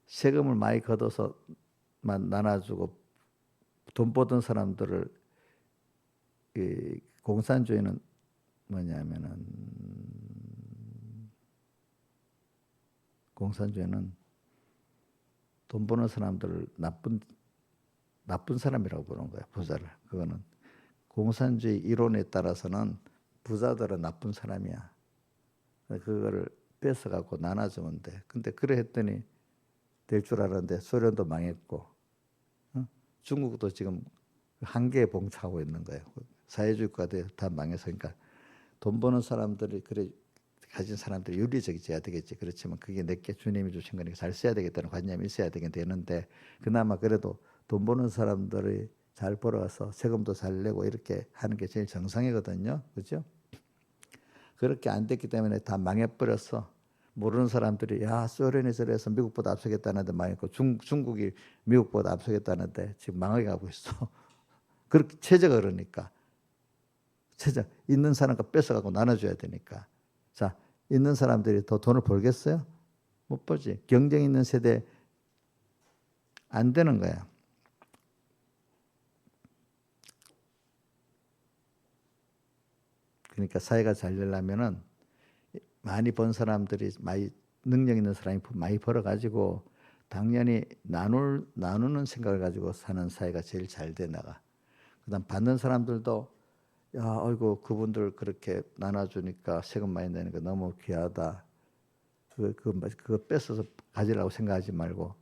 세금을 많이 걷어서만 나눠주고 돈 버던 사람들을 이 공산주의는 뭐냐면은 공산주의는 돈 버는 사람들을 나쁜 사람이라고 보는 거야. 부자를. 그거는 공산주의 이론에 따라서는 부자들은 나쁜 사람이야. 그거를 뺏어갖고 나눠주면 돼. 근데 그래 했더니 될 줄 알았는데 소련도 망했고, 중국도 지금 한계에 봉착하고 있는 거예요. 사회주의 국가들 다 망해서. 그러니까 돈 버는 사람들이 그래 가진 사람들이 윤리적이어야 되겠지. 그렇지만 그게 내게 주님이 주신 거니까 잘 써야 되겠다는 관념이 있어야 되는데 그나마 그래도 돈 버는 사람들이 잘 벌어서 세금도 잘 내고 이렇게 하는 게 제일 정상이거든요. 그렇죠? 그렇게 안 됐기 때문에 다 망해버렸어. 모르는 사람들이 야 소련이 저래서 미국보다 앞서겠다는데 망했고 중국이 미국보다 앞서겠다는데 지금 망하게 가고 있어. 그렇게 체제가 그러니까. 체제 있는 사람과 뺏어가고 나눠줘야 되니까. 자, 있는 사람들이 더 돈을 벌겠어요? 못 벌지. 경쟁 있는 세대 안 되는 거야. 그러니까 사회가 잘 되려면은 많이 번 사람들이 많이 능력 있는 사람이 많이 벌어가지고 당연히 나누는 생각을 가지고 사는 사회가 제일 잘 돼 나가. 그다음 받는 사람들도 야, 아이고 그분들 그렇게 나눠주니까 세금 많이 내는 거 너무 귀하다. 그거 뺏어서 가지라고 생각하지 말고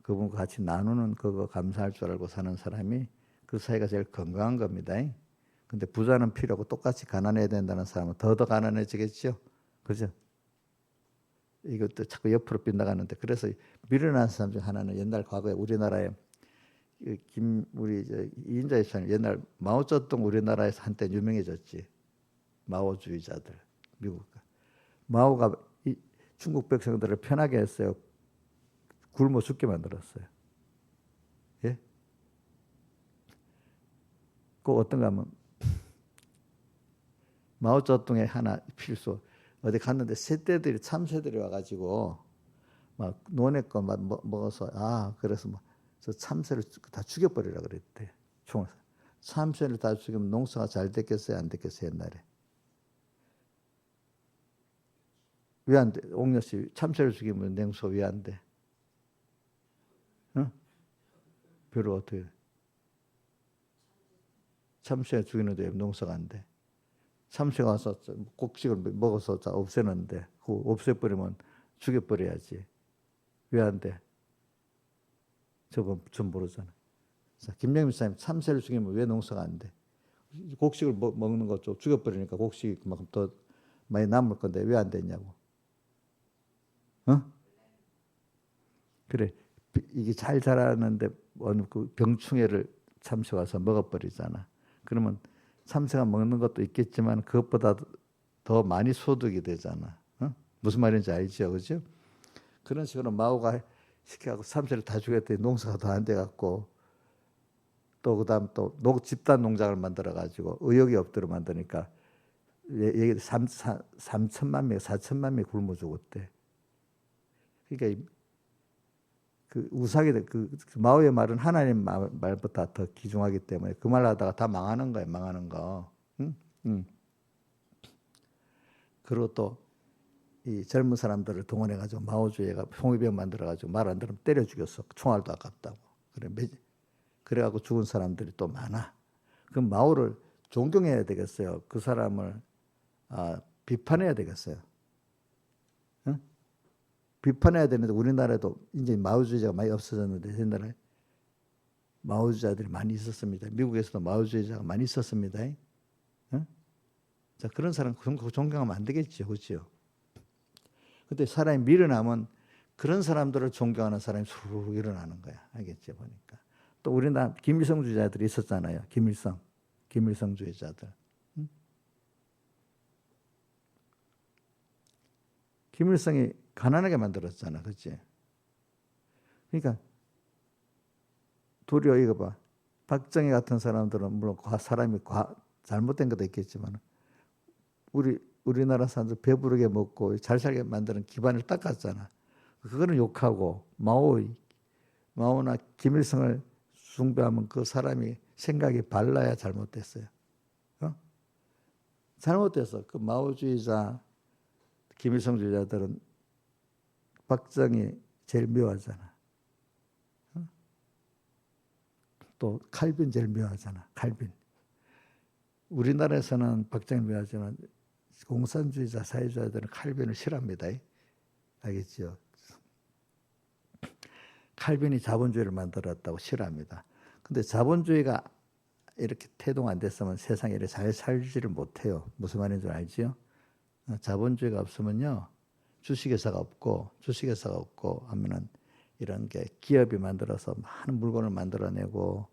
그분과 같이 나누는 그거 감사할 줄 알고 사는 사람이 그 사회가 제일 건강한 겁니다. 근데 부자는 필요하고 똑같이 가난해야 된다는 사람은 더 가난해지겠죠. 그죠? 이것도 자꾸 옆으로 빗나가는데 그래서 밀어난 사람 중 하나는 옛날 과거에 우리나라에 우리 이인자 입사님 옛날 마오쩌둥 우리나라에서 한때 유명해졌지. 마오주의자들 미국 마오가 중국 백성들을 편하게 했어요. 굶어 죽게 만들었어요. 예? 그 어떤가 하면 마오쩌둥의 하나 필수 어디 갔는데 참새들이 와가지고 막 논에 거 막 먹어서 그래서 뭐 저 참새를 다 죽여버리라 그랬대. 총을 참새를 다 죽이면 농사가 잘 됐겠어요, 안 됐겠어요 옛날에? 왜 안 돼? 옥녀 씨 참새를 죽이면 냉수 왜 안 돼? 응? 별로 어떻게? 참새 죽이는데 농사가 안 돼? 참새가 와서 곡식을 먹어서 다 없애는데 그거 없애버리면 죽여버려야지. 왜 안 돼? 저거 좀 모르잖아. 자, 김영민 사님 참새를 죽이면 왜 농사가 안 돼? 곡식을 먹는 거 좀 죽여버리니까 곡식이 그만큼 더 많이 남을 건데 왜 안 됐냐고. 그래 이게 잘 자라는데 어느 그 병충해를 참새 와서 먹어버리잖아. 그러면 참새가 먹는 것도 있겠지만 그것보다 더 많이 소득이 되잖아. 무슨 말인지 알죠, 그죠? 그런 식으로 마오가 시켜갖고 참새를 다 죽였더니 농사가 더 안 돼갖고 또 그다음 또 집단 농장을 만들어가지고 의욕이 없도록 만드니까 3천만 명, 4천만 명이 굶어 죽었대. 그러니까 그 우상이 그 마오의 말은 하나님 말보다 더 귀중하기 때문에 그 말 하다가 다 망하는 거예요, 망하는 거. 응? 그리고 또 이 젊은 사람들을 동원해가지고 마오주의가 송위병 만들어가지고 말 안 들으면 때려 죽였어. 총알도 아깝다고. 그래갖고 죽은 사람들이 또 많아. 그럼 마오를 존경해야 되겠어요. 그 사람을 비판해야 되겠어요. 응? 비판해야 되는데 우리나라에도 이제 마오주의자가 많이 없어졌는데 옛날에 마오주의자들이 많이 있었습니다. 미국에서도 마오주의자가 많이 있었습니다. 응? 자, 그런 사람 존경하면 안 되겠죠, 그렇죠? 근데 사람이 밀어나면 그런 사람들을 존경하는 사람이 쑥 일어나는 거야. 알겠지 보니까. 또 우리나라 김일성주의자들이 있었잖아요. 김일성주의자들. 응? 김일성이 가난하게 만들었잖아, 그렇지? 그러니까 도리어 이거 봐. 박정희 같은 사람들은 물론 사람이 잘못된 것도 있겠지만 우리나라 사람들 배부르게 먹고 잘 살게 만드는 기반을 닦았잖아. 그거는 욕하고 마오나 김일성을 숭배하면 그 사람이 생각이 발라야 잘못됐어요. 잘못됐어. 그 마오주의자, 김일성주의자들은 박정희 제일 미워하잖아. 또 칼빈 제일 미워하잖아. 칼빈. 우리나라에서는 박정희 미워하지만 공산주의자, 사회주의자들은 칼빈을 싫어합니다. 알겠죠? 칼빈이 자본주의를 만들었다고 싫어합니다. 근데 자본주의가 이렇게 태동 안 됐으면 세상에 이렇게 잘 살지를 못해요. 무슨 말인지 줄 알지요? 자본주의가 없으면요. 주식회사가 없고 하면은 이런 게 기업이 만들어서 많은 물건을 만들어내고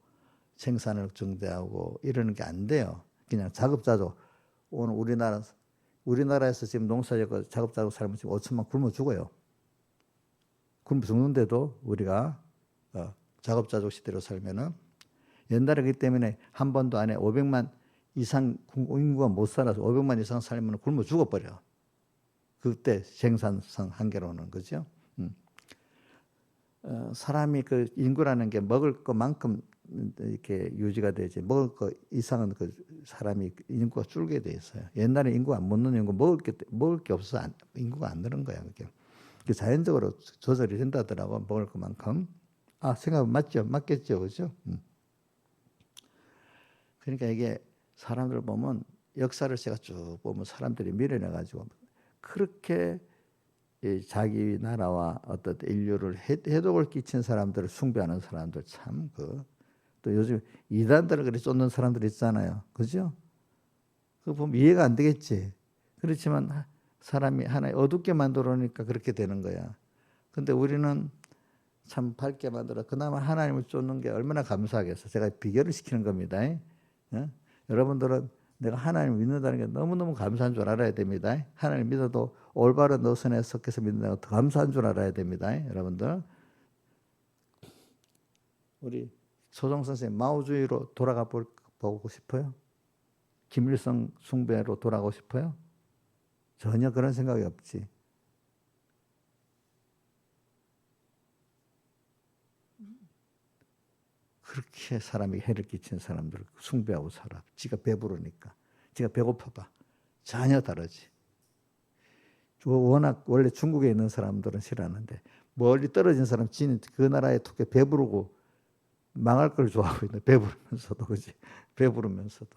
생산을 증대하고 이러는 게 안 돼요. 그냥 자급자족. 오늘 우리나라에서 지금 농사지고 자급자족 살면 지금 5천만 굶어 죽어요. 굶어 죽는데도 우리가 자급자족 시대로 살면은 옛날에 그렇기 때문에 한 번도 안에 500만 이상 인구가 못 살아서 500만 이상 살면 굶어 죽어버려. 그때 생산성 한계로는 거죠. 사람이 그 인구라는 게 먹을 것만큼 이렇게 유지가 되지 먹을 것 이상은 그 사람이 인구가 줄게 돼 있어요. 옛날에 인구가 못 느는 인구 먹을 게 없어서 인구가 안 느는 거야. 그게 자연적으로 조절이 된다더라고 먹을 것만큼. 생각은 맞겠죠, 그렇죠? 그러니까 이게 사람들 보면 역사를 제가 쭉 보면 사람들이 밀어내가지고 그렇게 자기 나라와 어떤 인류를 해독을 끼친 사람들을 숭배하는 사람들 참 또 요즘 이단들을 그렇게 쫓는 사람들 있잖아요. 그죠? 그거 보면 이해가 안 되겠지. 그렇지만 사람이 하나의 어둡게 만들어 놓으니까 그렇게 되는 거야. 근데 우리는 참 밝게 만들어 그나마 하나님을 쫓는 게 얼마나 감사하겠어. 제가 비교를 시키는 겁니다. 여러분들은 내가 하나님을 믿는다는 게 너무너무 감사한 줄 알아야 됩니다. 하나님 믿어도 올바른 노선에 속해서 믿는다는 더 감사한 줄 알아야 됩니다. 여러분들. 우리 소정 선생님 마오주의로 돌아가 보고 싶어요? 김일성 숭배로 돌아가고 싶어요? 전혀 그런 생각이 없지. 그렇게 사람에게 해를 끼친 사람들을 숭배하고 살아. 지가 배부르니까. 지가 배고파봐. 전혀 다르지. 워낙 원래 중국에 있는 사람들은 싫어하는데 멀리 떨어진 사람 지는 그 나라에 특히 배부르고 망할 걸 좋아하고 있는 배부르면서도 그지. 배부르면서도.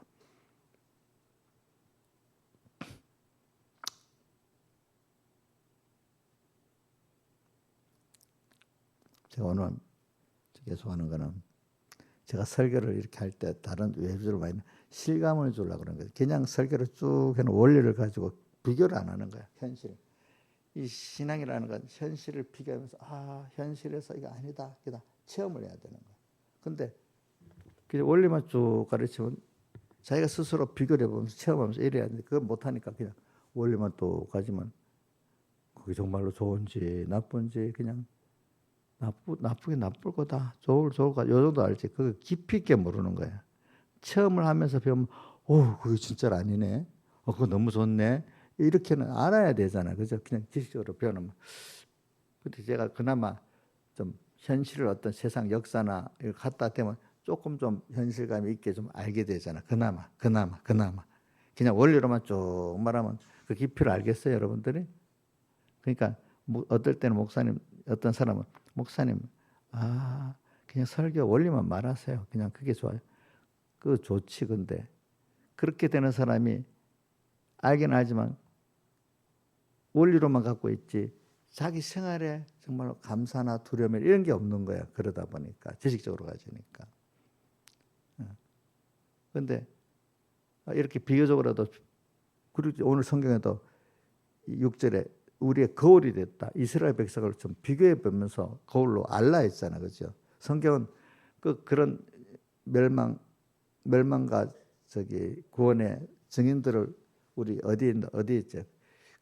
제가 오늘 계속 하는 거는 제가 설교를 이렇게 할 때 다른 외부적으로 많이 실감을 주려고 그러는 거예요. 그냥 설교를 쭉 해놓은 원리를 가지고 비교를 안 하는 거야. 현실. 이 신앙이라는 건 현실을 비교하면서 현실에서 이거 아니다. 체험을 해야 되는 거야. 근데 원리만 쭉 가르치면 자기가 스스로 비교를 해보면서 체험하면서 이래야 되는데 그걸 못하니까 그냥 원리만 또 가지면 그게 정말로 좋은지 나쁜지 그냥 나쁘게 나쁠 거다. 좋을 거다. 요 정도 알지. 그거 깊이 있게 모르는 거야. 체험을 하면서 배우면 그게 진짜 아니네. 그거 너무 좋네. 이렇게는 알아야 되잖아. 그죠? 그냥 지식적으로 배우는. 근데 제가 그나마 좀 현실을 어떤 세상 역사나 이걸 갖다 대면 조금 좀 현실감 있게 좀 알게 되잖아. 그나마. 그냥 원리로만 쭉 말하면 그 깊이를 알겠어요, 여러분들이? 그러니까 어떨 때는 목사님, 어떤 사람은 목사님, 그냥 설교 원리만 말하세요. 그냥 그게 좋아요. 그거 좋지. 근데 그렇게 되는 사람이 알긴 알지만 원리로만 갖고 있지 자기 생활에 정말로 감사나 두려움 이런 게 없는 거야. 그러다 보니까 지식적으로 가지니까. 그런데 이렇게 비교적으로도 그리고 오늘 성경에도 6절에 우리의 거울이 됐다. 이스라엘 백성을 좀 비교해 보면서 거울로 알라 했잖아. 그죠? 성경은 그런 멸망과 구원의 증인들을 우리 어디 있죠?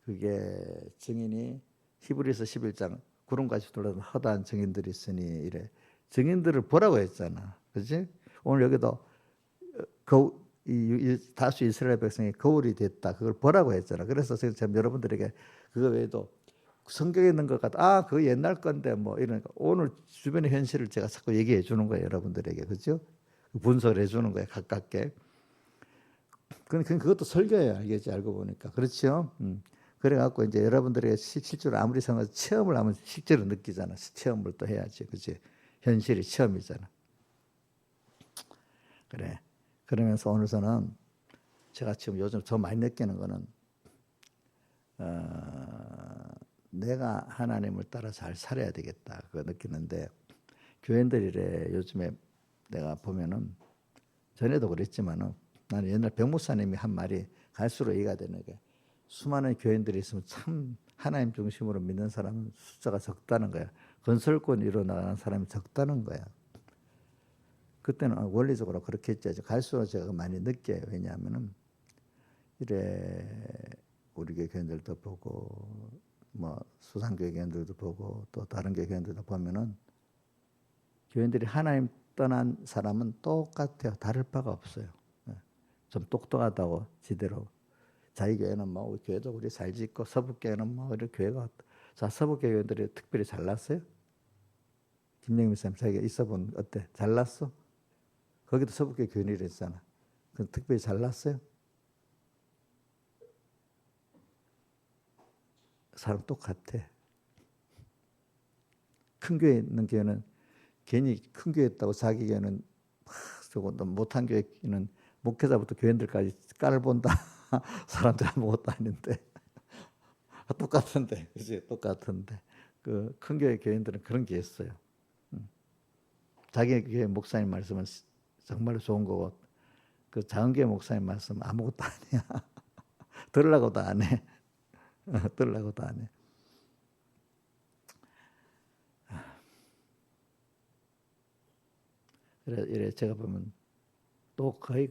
그게 증인이 히브리서 11장 구름같이 둘러싼 허다한 증인들이 있으니 이래 증인들을 보라고 했잖아. 그렇지? 오늘 여기도 다수 이스라엘 백성이 거울이 됐다. 그걸 보라고 했잖아. 그래서 제가 여러분들에게 그거 외에도 성경에 있는 것 같아. 그거 옛날 건데 뭐 이러니까 오늘 주변의 현실을 제가 자꾸 얘기해 주는 거예요. 여러분들에게. 그렇죠? 분석을 해 주는 거예요. 가깝게. 그것도 설교예요. 알겠지? 알고 보니까. 그렇죠? 그래갖고 이제 여러분들에게 실제로 아무리 생각해서 체험을 하면 실제로 느끼잖아. 체험을 또 해야지. 그치? 현실이 체험이잖아. 그래. 그러면서 오늘 저는 제가 지금 요즘 더 많이 느끼는 거는 내가 하나님을 따라 잘 살아야 되겠다. 그거 느끼는데 교인들이래 요즘에 내가 보면은 전에도 그랬지만은 나는 옛날 병목사님이 한 말이 갈수록 이해가 되는 게 수많은 교인들이 있으면 참 하나님 중심으로 믿는 사람은 숫자가 적다는 거야. 건설권 일어나가는 사람이 적다는 거야. 그때는 원리적으로 그렇게 했죠. 갈수록 제가 많이 느껴요. 왜냐하면은 이래 우리 교회 교인들도 보고 뭐 수상교회 교인들도 보고 또 다른 교회 교인들도 보면은 교인들이 하나님 떠난 사람은 똑같아요. 다를 바가 없어요. 좀 똑똑하다고 지대로 자기 교회는 뭐 우리 교회도 우리 잘 짓고 서북교회는 뭐 우리 교회가 자 서북교회 교인들이 특별히 잘났어요? 김영민 쌤 자기가 있어본 어때? 잘났어? 거기도 서북교회 교인이라 했잖아. 그럼 특별히 잘났어요? 사람 똑같아. 큰 교회 있는 교회는 괜히 큰 교회 있다고 자기 교회는 조금 못한 교회는 목회자부터 교인들까지 깔본다. 사람들 아무것도 아닌데 똑같은데, 그지? 똑같은데 그 큰 교회 교인들은 그런 게 있어요. 자기 교회 목사님 말씀은 정말 좋은 거고 그 작은 교회 목사님 말씀 아무것도 아니야. 들으려고도 안 해. 들으려고도 안 해. 이래 제가 보면 또 거의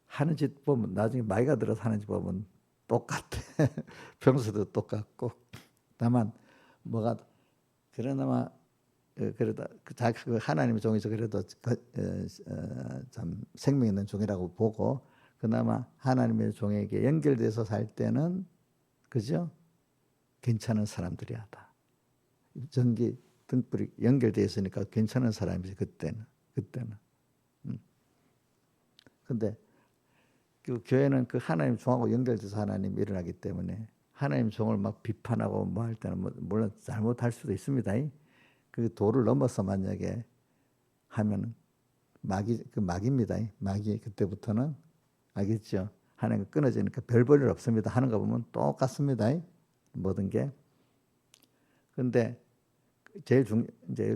하는 짓 보면 나중에 나이가 들어서 하는 짓 보면 똑같아. 평소도 똑같고 다만 뭐가 그러나마 그래도 그 하나님의 종이죠. 그래도 참 생명 있는 종이라고 보고 그나마 하나님의 종에게 연결돼서 살 때는 그죠? 괜찮은 사람들이야 다. 전기 등불이 연결돼 있으니까 괜찮은 사람이지 그때는. 근데 그 교회는 그 하나님 종하고 연결돼서 하나님이 일어나기 때문에 하나님 종을 막 비판하고 뭐 할 때는 물론 잘못할 수도 있습니다. 그 도를 넘어서 만약에 하면은 막입니다. 막이 그때부터는 알겠죠? 하나님 끊어지니까 별 볼 일 없습니다. 하는 거 보면 똑같습니다. 모든 게. 근데 제일 이제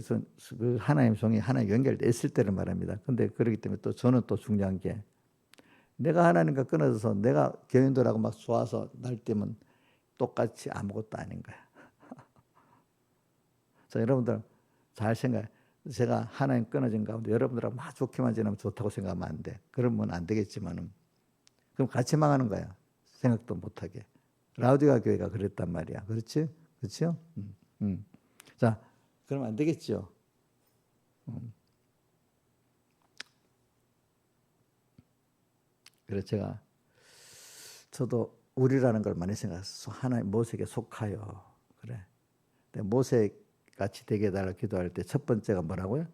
그 하나님 종이 하나님 연결돼 있을 때를 말합니다. 근데 그렇기 때문에 또 저는 또 중요한 게 내가 하나님과 끊어져서 내가 교인들하고 막 좋아서 날뛰면 똑같이 아무것도 아닌 거야. 자, 여러분들 잘 생각해. 제가 하나님 끊어진 가운데 여러분들하고 막 좋게만 지내면 좋다고 생각하면 안 돼. 그러면 안 되겠지만은 그럼 같이 망하는 거야. 생각도 못하게. 라우디가 교회가 그랬단 말이야. 그렇지? 그렇죠? 자, 그러면 안 되겠죠. 그래서 저도 우리라는 걸 많이 생각해서 하나님 모세에게 속하여 그래. 근데 모세 같이 되게 해달라 기도할 때 첫 번째가 뭐라고요?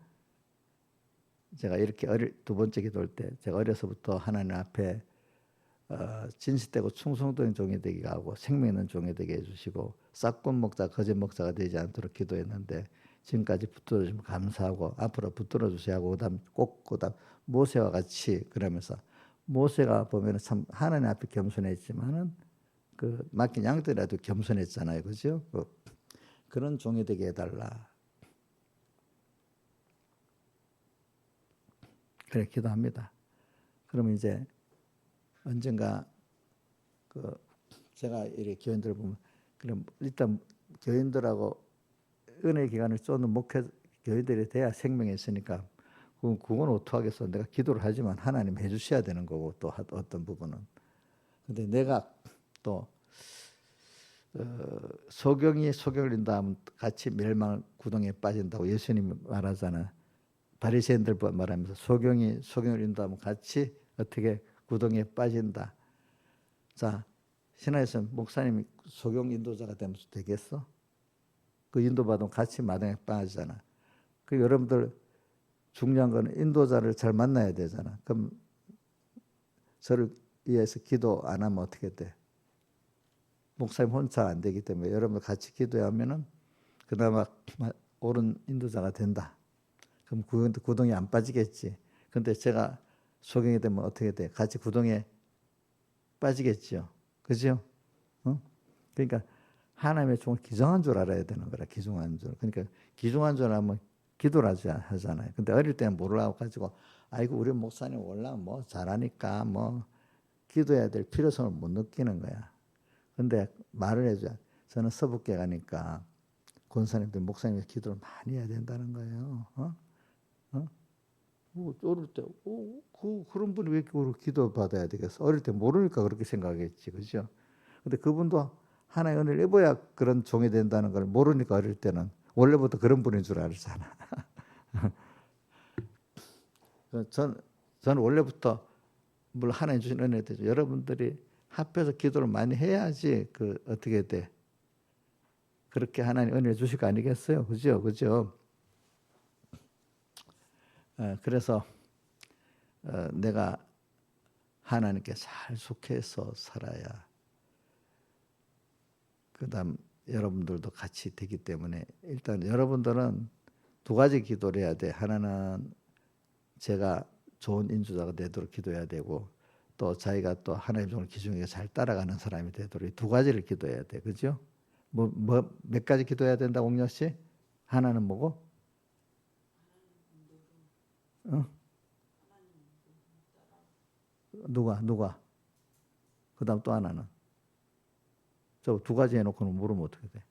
제가 이렇게 두 번째 기도할 때 제가 어려서부터 하나님 앞에 진실되고 충성된 종이 되게 하고 생명 있는 종이 되게 해주시고 싹군 목자 거짓 목자가 되지 않도록 기도했는데 지금까지 붙들어 주시면 감사하고 앞으로 붙들어 주셔야 하고 그다음 모세와 같이 그러면서 모세가 보면은 참 하나님 앞에 겸손했지만은 그 맡긴 양들이라도 겸손했잖아요, 그죠? 그런 종이 되게 해달라. 그래 기도합니다. 그러면 이제 언젠가 그 제가 이렇게 교인들 보면 그럼 일단 교인들하고 은혜 기간을 쫓는 목회 교인들이 돼야 생명이 있으니까 그건 어떡하겠어. 내가 기도를 하지만 하나님 해주셔야 되는 거고 또 어떤 부분은. 근데 내가 또 소경이 소경을 인다 하면 같이 멸망 구덩이에 빠진다고 예수님이 말하잖아. 바리새인들 말하면서 소경이 소경을 인도하면 같이 어떻게 구덩이에 빠진다. 자, 신화에서 목사님이 소경 인도자가 되면 되겠어? 그 인도받으면 같이 마당에 빠지잖아. 그 여러분들 중요한 거는 인도자를 잘 만나야 되잖아. 그럼 저를 위해서 기도 안 하면 어떻게 돼? 목사님 혼자 안 되기 때문에 여러분들 같이 기도하면은 그나마 옳은 인도자가 된다. 그럼 구덩이에 안 빠지겠지. 근데 제가 소경이 되면 어떻게 돼? 같이 구덩이에 빠지겠죠. 그죠? 어? 그러니까 하나님의 종을 기중한 줄 알아야 되는 거라. 기중한 줄. 그러니까 기중한 줄 알면 기도를 하잖아요. 근데 어릴 때는 모르고 가지고 아이고 우리 목사님 원래 뭐 잘하니까 뭐 기도해야 될 필요성을 못 느끼는 거야. 근데 말을 해줘야. 저는 서북계 가니까 권사님들 목사님이 기도를 많이 해야 된다는 거예요. 어릴 때, 그런 분이 왜 기도 받아야 되겠어? 어릴 때 모르니까 그렇게 생각했지, 그죠? 근데 그분도 하나의 은혜를 입어야 그런 종이 된다는 걸 모르니까 어릴 때는 원래부터 그런 분인 줄 알았잖아. 저는 원래부터 물론 하나님 주신 은혜 되죠. 여러분들이 합해서 기도를 많이 해야지 어떻게 돼? 그렇게 하나님 은혜를 주실 거 아니겠어요? 그죠? 그죠? 그래서 내가 하나님께 잘 속해서 살아야 그다음 여러분들도 같이 되기 때문에 일단 여러분들은 두 가지 기도를 해야 돼. 하나는 제가 좋은 인주자가 되도록 기도해야 되고 또 자기가 또 하나님 종을 기준에 잘 따라가는 사람이 되도록 두 가지를 기도해야 돼. 그죠? 몇 가지 기도해야 된다, 옥녀 씨? 하나는 뭐고? 어? 누가? 그다음 또 하나는? 저 두 가지 해놓고는 물으면 어떻게 돼?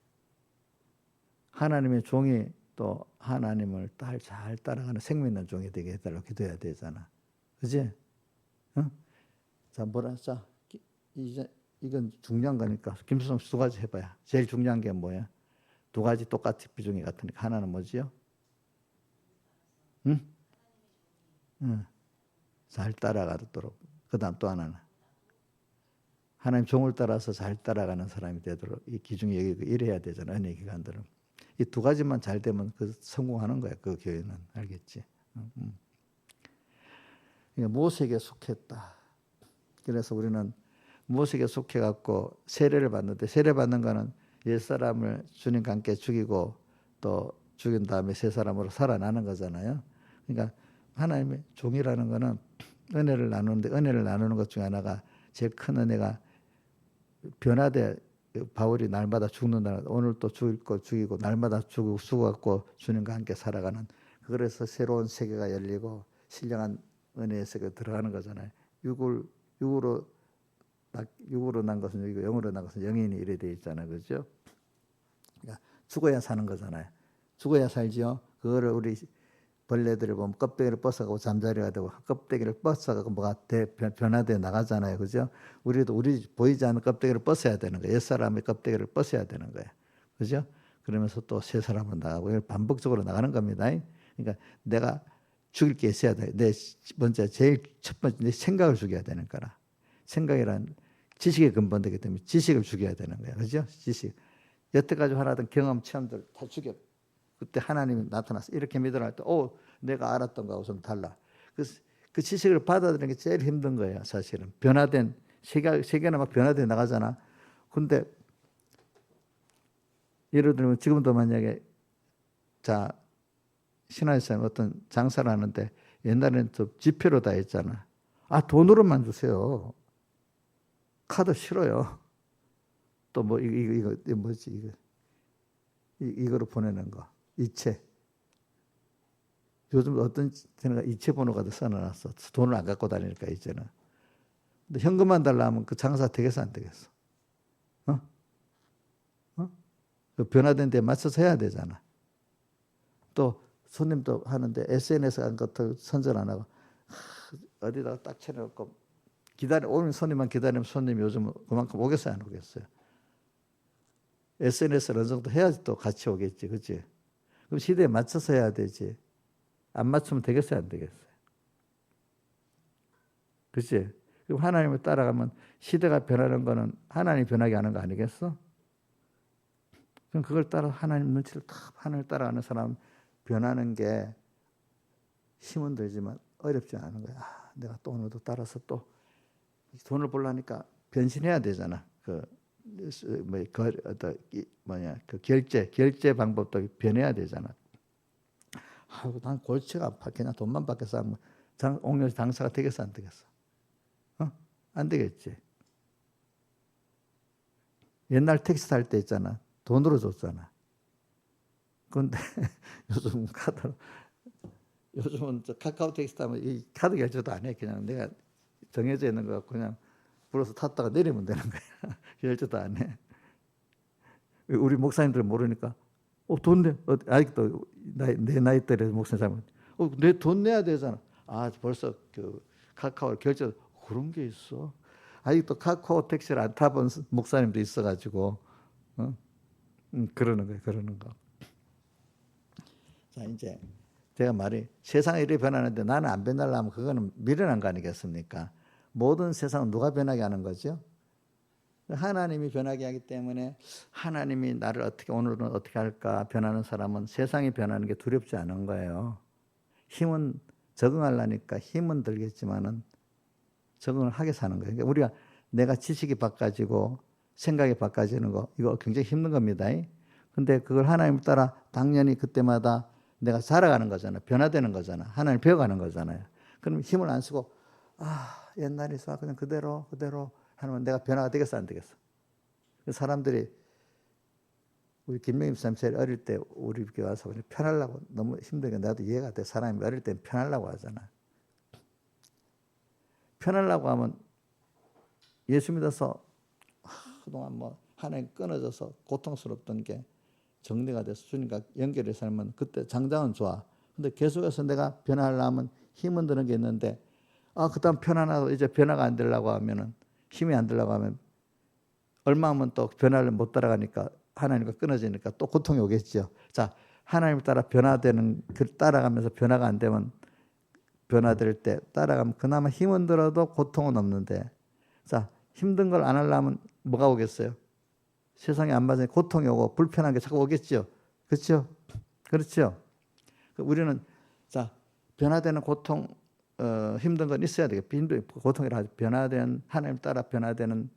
하나님의 종이 또 하나님을 잘 따라가는 생명 있는 종이 되게 해달라고 기도해야 되잖아. 그지? 어? 자, 자, 이건 중요한 거니까 김수성 두 가지 해봐야. 제일 중요한 게 뭐야? 두 가지 똑같이 비중이 같으니까 하나는 뭐지요? 응? 응. 잘 따라가도록. 그 다음 또 하나는 하나님 종을 따라서 잘 따라가는 사람이 되도록 이 기중이 여기 이래야 되잖아. 은혜 기관들은. 이 두 가지만 잘 되면 성공하는 거야. 그 교회는. 알겠지? 그러니까 모세에게 속했다. 그래서 우리는 모세에게 속해갖고 세례를 받는데 세례 받는 거는 옛사람을 주님과 함께 죽이고 또 죽인 다음에 새 사람으로 살아나는 거잖아요. 그러니까 하나님의 종이라는 거는 은혜를 나누는 것 중에 하나가 제일 큰 은혜가 변화돼. 바울이 날마다 죽는다는 오늘 또 죽일 거 죽이고 날마다 죽고 죽어갖고 주님과 함께 살아가는 그래서 새로운 세계가 열리고 신령한 은혜의 세계에 들어가는 거잖아요. 육으로 난 것은 육이고 영으로 난 것은 영인이 이래 돼 있잖아요. 그렇죠? 그러니까 죽어야 사는 거잖아요. 죽어야 살지요. 그거를 우리 벌레들을 보면 껍데기를 벗어가고 잠자리가 되고 껍데기를 벗어가고 뭐가 변화돼 나가잖아요. 그죠? 우리도 우리 보이지 않는 껍데기를 벗어야 되는 거예요. 옛사람의 껍데기를 벗어야 되는 거예요. 그죠? 그러면서 또 새 사람으로 나가고 반복적으로 나가는 겁니다. 그러니까 내가 죽일 게 있어야 돼. 제일 첫 번째 내 생각을 죽여야 되는 거라. 생각이란 지식의 근본되기 때문에 지식을 죽여야 되는 거예요. 그죠? 지식. 여태까지 하던 경험, 체험들 다 죽여. 그때 하나님이 나타나서 이렇게 믿으라 할 때, 내가 알았던 거하고 좀 달라. 그 지식을 받아들이는 게 제일 힘든 거예요, 사실은. 변화된 세계는 막 변화돼 나가잖아. 근데 예를 들면 지금도 만약에 자 신화에서 어떤 장사를 하는데 옛날에는 또 지폐로 다 했잖아. 아 돈으로만 주세요. 카드 싫어요. 또 뭐 이거 뭐지 이거로 보내는 거 이체. 요즘 어떤 데가 이체 번호가 써놔놨어. 돈을 안 갖고 다니니까 이제는. 근데 현금만 달라면 그 장사 되겠어 안 되겠어? 어? 어? 그 변화된 데에 맞춰서 해야 되잖아. 또 손님도 하는데 SNS 한 것도 선전 안 하고 어디다가 딱 쳐놓고 오는 손님만 기다리면 손님이 요즘 그만큼 오겠어요 안 오겠어요? SNS를 어느 정도 해야지 또 같이 오겠지, 그렇지? 그럼 시대에 맞춰서 해야 되지. 안 맞추면 되겠어요 안 되겠어요? 그렇지? 그럼 하나님을 따라가면 시대가 변하는 거는 하나님이 변하게 하는 거 아니겠어? 그럼 그걸 따라 하나님 눈치를 탁 하나님을 따라가는 사람 변하는 게 힘은 들지만 어렵지 않은 거야. 아, 내가 또 오늘도 따라서 또 돈을 벌려니까 변신해야 되잖아. 그 결제 방법도 변해야 되잖아. 아, 난 골치가 아파. 그냥 돈만 받겠어 하면 옥녀 장사가 되겠어 안 되겠어? 안 되겠지. 옛날 택시 탈 때 있잖아. 돈으로 줬잖아. 그런데 요즘은 카카오 택시 타면 이 카드 결제도 안 해. 그냥 내가 정해져 있는 거 그냥 불러서 탔다가 내리면 되는 거야. 결제도 안 해. 우리 목사님들 모르니까 돈 내. 아직도 내 나이 때에 목사님 내 돈 내야 되잖아. 아 벌써 그 카카오 결제 그런 게 있어. 아직도 카카오 택시를 안 타본 목사님도 있어가지고 그러는 거예요. 그러는 거. 자 이제 제가 말이 세상이 이렇게 변하는데 나는 안 변하려면 그거는 미련한 거 아니겠습니까? 모든 세상은 누가 변하게 하는 거죠? 하나님이 변하게 하기 때문에 하나님이 나를 오늘은 어떻게 할까 변하는 사람은 세상이 변하는 게 두렵지 않은 거예요. 힘은 적응하려니까 힘은 들겠지만은 적응을 하게 사는 거예요. 그러니까 우리가 내가 지식이 바꿔지고 생각이 바꿔지는 거 이거 굉장히 힘든 겁니다. 근데 그걸 하나님 따라 당연히 그때마다 내가 자라가는 거잖아. 변화되는 거잖아. 하나님 배워가는 거잖아요. 그럼 힘을 안 쓰고 옛날에서 그냥 그대로 하면 내가 변화가 되겠어 안 되겠어? 사람들이 우리 김명임 사님 제일 어릴 때 우리 집에 와서 편하려고 너무 힘들게 나도 이해가 돼. 사람이 어릴 때 편하려고 하잖아. 편하려고 하면 예수 믿어서 그동안 뭐 하나님 끊어져서 고통스럽던 게 정리가 돼서 주님과 연결해 살면 그때 장장은 좋아. 근데 계속해서 내가 변화하려면 힘은 드는 게 있는데 그다음 편안하고 이제 변화가 안 되려고 하면은 힘이 안 들려고 하면 얼마 하면 또 변화를 못 따라가니까 하나님과 끊어지니까 또 고통이 오겠죠. 자, 하나님 따라 변화되는 따라가면서 변화가 안 되면 변화될 때 따라가면 그나마 힘은 들어도 고통은 없는데 자, 힘든 걸 안 하려면 뭐가 오겠어요? 세상에 안 맞으니 고통이 오고 불편한 게 자꾸 오겠죠. 그렇죠? 그렇죠? 우리는 자, 변화되는 고통 힘든 건 있어야 되겠죠. 고통이라 변화된 하나님 따라 변화되는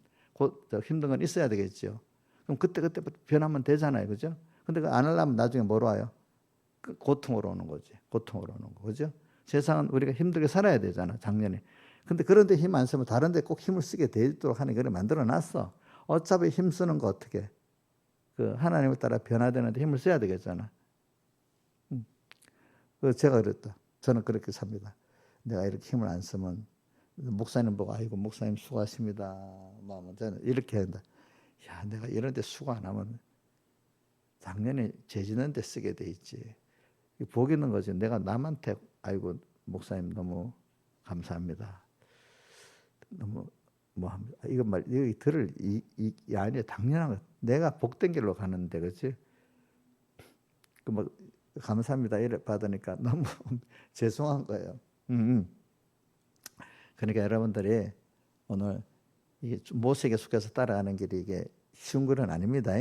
힘든 건 있어야 되겠죠. 그럼 그때 변하면 되잖아요, 그죠? 근데 그 안 하려면 나중에 뭐로 와요? 고통으로 오는 거지. 고통으로 오는 거, 그죠? 세상은 우리가 힘들게 살아야 되잖아, 작년에. 근데 그런데 힘 안 쓰면 다른데 꼭 힘을 쓰게 되도록 하는 걸 만들어놨어. 어차피 힘 쓰는 거 어떻게? 그 하나님을 따라 변화되는데 힘을 써야 되겠잖아. 제가 그랬다. 저는 그렇게 삽니다. 내가 이렇게 힘을 안 쓰면 목사님 보고 아이고 목사님 수고하십니다. 마음은 저는 이렇게 한다. 야, 내가 이런 데 수고 안 하면 당연히 죄지는 데 쓰게 돼 있지. 복 있는 거지. 내가 남한테 아이고 목사님 너무 감사합니다. 너무 이거 여기 들을 이 안에 당연한 거. 내가 복된 길로 가는데 그렇지? 뭐 감사합니다 이래 받으니까 너무 죄송한 거예요. 그러니까 여러분들이 오늘 이게 모세에게 속해서 따라가는 길이 이게 쉬운 길은 아닙니다.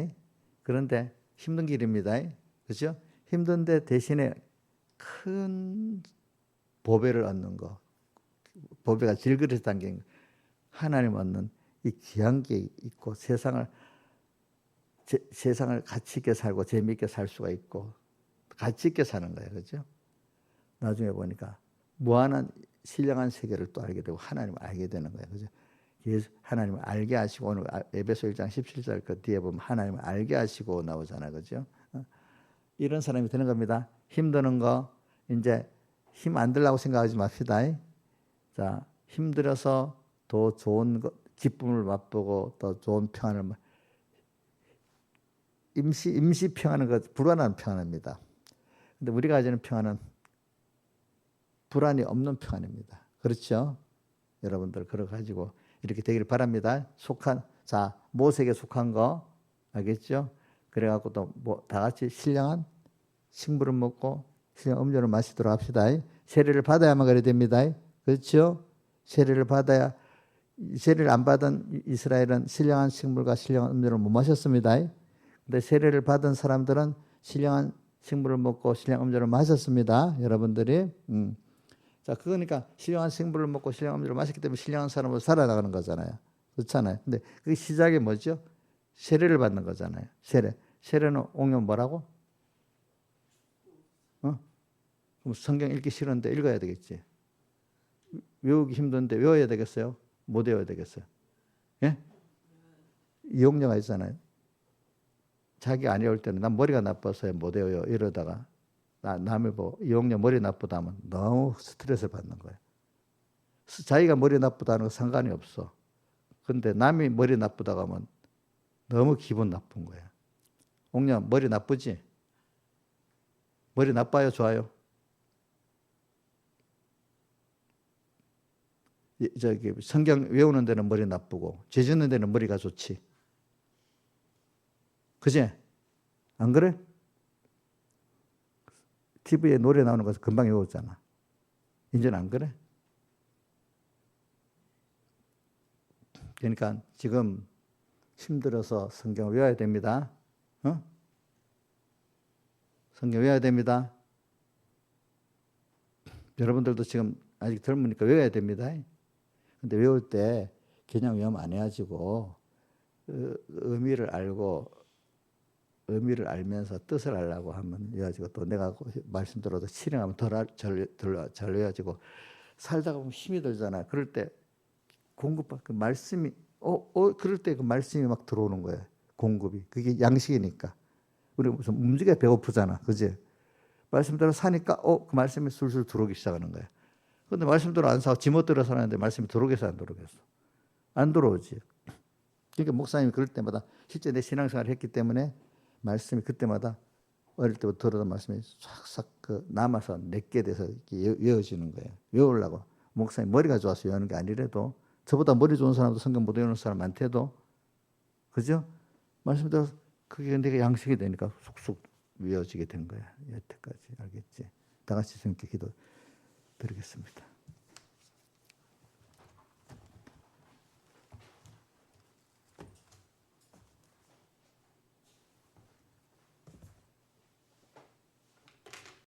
그런데 힘든 길입니다. 그렇죠? 힘든데 대신에 큰 보배를 얻는 거. 보배가 질그릇에 담긴 하나님 얻는 이 귀한 게 있고 세상을 가치 있게 살고 재미있게 살 수가 있고 가치 있게 사는 거예요. 그렇죠? 나중에 보니까 무한한 신령한 세계를 또 알게 되고 하나님을 알게 되는 거예요. 그죠? 예수 하나님을 알게 하시고 오늘 에베소 1장 17절 그 뒤에 보면 하나님을 알게 하시고 나오잖아요. 그죠? 이런 사람이 되는 겁니다. 힘드는 거 이제 힘 안 들라고 생각하지 맙시다. 자, 힘들어서 더 좋은 기쁨을 맛보고 더 좋은 평안을 임시 평안은 불안한 평안입니다. 근데 우리가 가지는 평안은 불안이 없는 평안입니다. 그렇죠? 여러분들 그러 가지고 이렇게 되기를 바랍니다. 자, 모세에게 속한 거 알겠죠? 그래갖고 또 뭐 다 같이 신령한 식물을 먹고 신령한 음료를 마시도록 합시다. 세례를 받아야만 그래 됩니다. 그렇죠? 세례를 안 받은 이스라엘은 신령한 식물과 신령한 음료를 못 마셨습니다. 근데 세례를 받은 사람들은 신령한 식물을 먹고 신령한 음료를 마셨습니다. 여러분들이. 자, 그러니까 신령한 식물을 먹고 신령한 음료를 마셨기 때문에 신령한 사람으로 살아나가는 거잖아요. 그렇잖아요. 근데 그 시작이 뭐죠? 세례를 받는 거잖아요. 세례는 옹면 뭐라고? 그럼 성경 읽기 싫은데 읽어야 되겠지. 외우기 힘든데 외워야 되겠어요? 못 외워야 되겠어요? 예? 이용녀가 있잖아요. 자기 안 외울 때는 난 머리가 나빠서요 못 외워요 이러다가 남을 보고 이용녀 머리 나쁘다 하면 너무 스트레스를 받는 거예요. 자기가 머리 나쁘다는 거 상관이 없어. 근데 남이 머리 나쁘다고 하면 너무 기분 나쁜 거예요. 옹녀 머리 나쁘지? 머리 나빠요? 좋아요? 저기 성경 외우는 데는 머리 나쁘고 죄 짓는 데는 머리가 좋지. 그지? 안 그래? TV에 노래 나오는 거 금방 외웠잖아. 이제는 안 그래? 그러니까 지금 힘들어서 성경을 외워야 됩니다. 성경 외워야 됩니다. 여러분들도 지금 아직 젊으니까 외워야 됩니다. 근데 외울 때 그냥 외우면 안 해가지고 의미를 알면서 뜻을 알라고 하면 외워지고 또 내가 말씀 들어도 실행하면 잘 외워지고 살다가 보면 힘이 들잖아요. 그럴 때 공급받 그 말씀이 그럴 때 그 말씀이 막 들어오는 거예요. 공급이 그게 양식이니까 우리 무슨 움직여 배고프잖아, 그지? 말씀대로 사니까 그 말씀이 술술 들어오기 시작하는 거예요. 근데 말씀대로 안 사고 지멋대로 사는데 말씀이 들어오겠어 안 들어오겠어? 안 들어오지. 그러니까 목사님이 그럴 때마다 실제 내 신앙생활을 했기 때문에 말씀이 그때마다 어릴 때부터 들었던 말씀이 싹싹 남아서 내게 돼서 이렇게 외워지는 거예요. 외우려고 목사님 머리가 좋아서 외우는 게 아니래도 저보다 머리 좋은 사람도 성경 못 외우는 사람 많대도 그죠? 말씀대로 그게 내가 양식이 되니까 쏙쏙 외워지게 된 거야. 여태까지 알겠지? 다 같이 주님께 기도 드리겠습니다.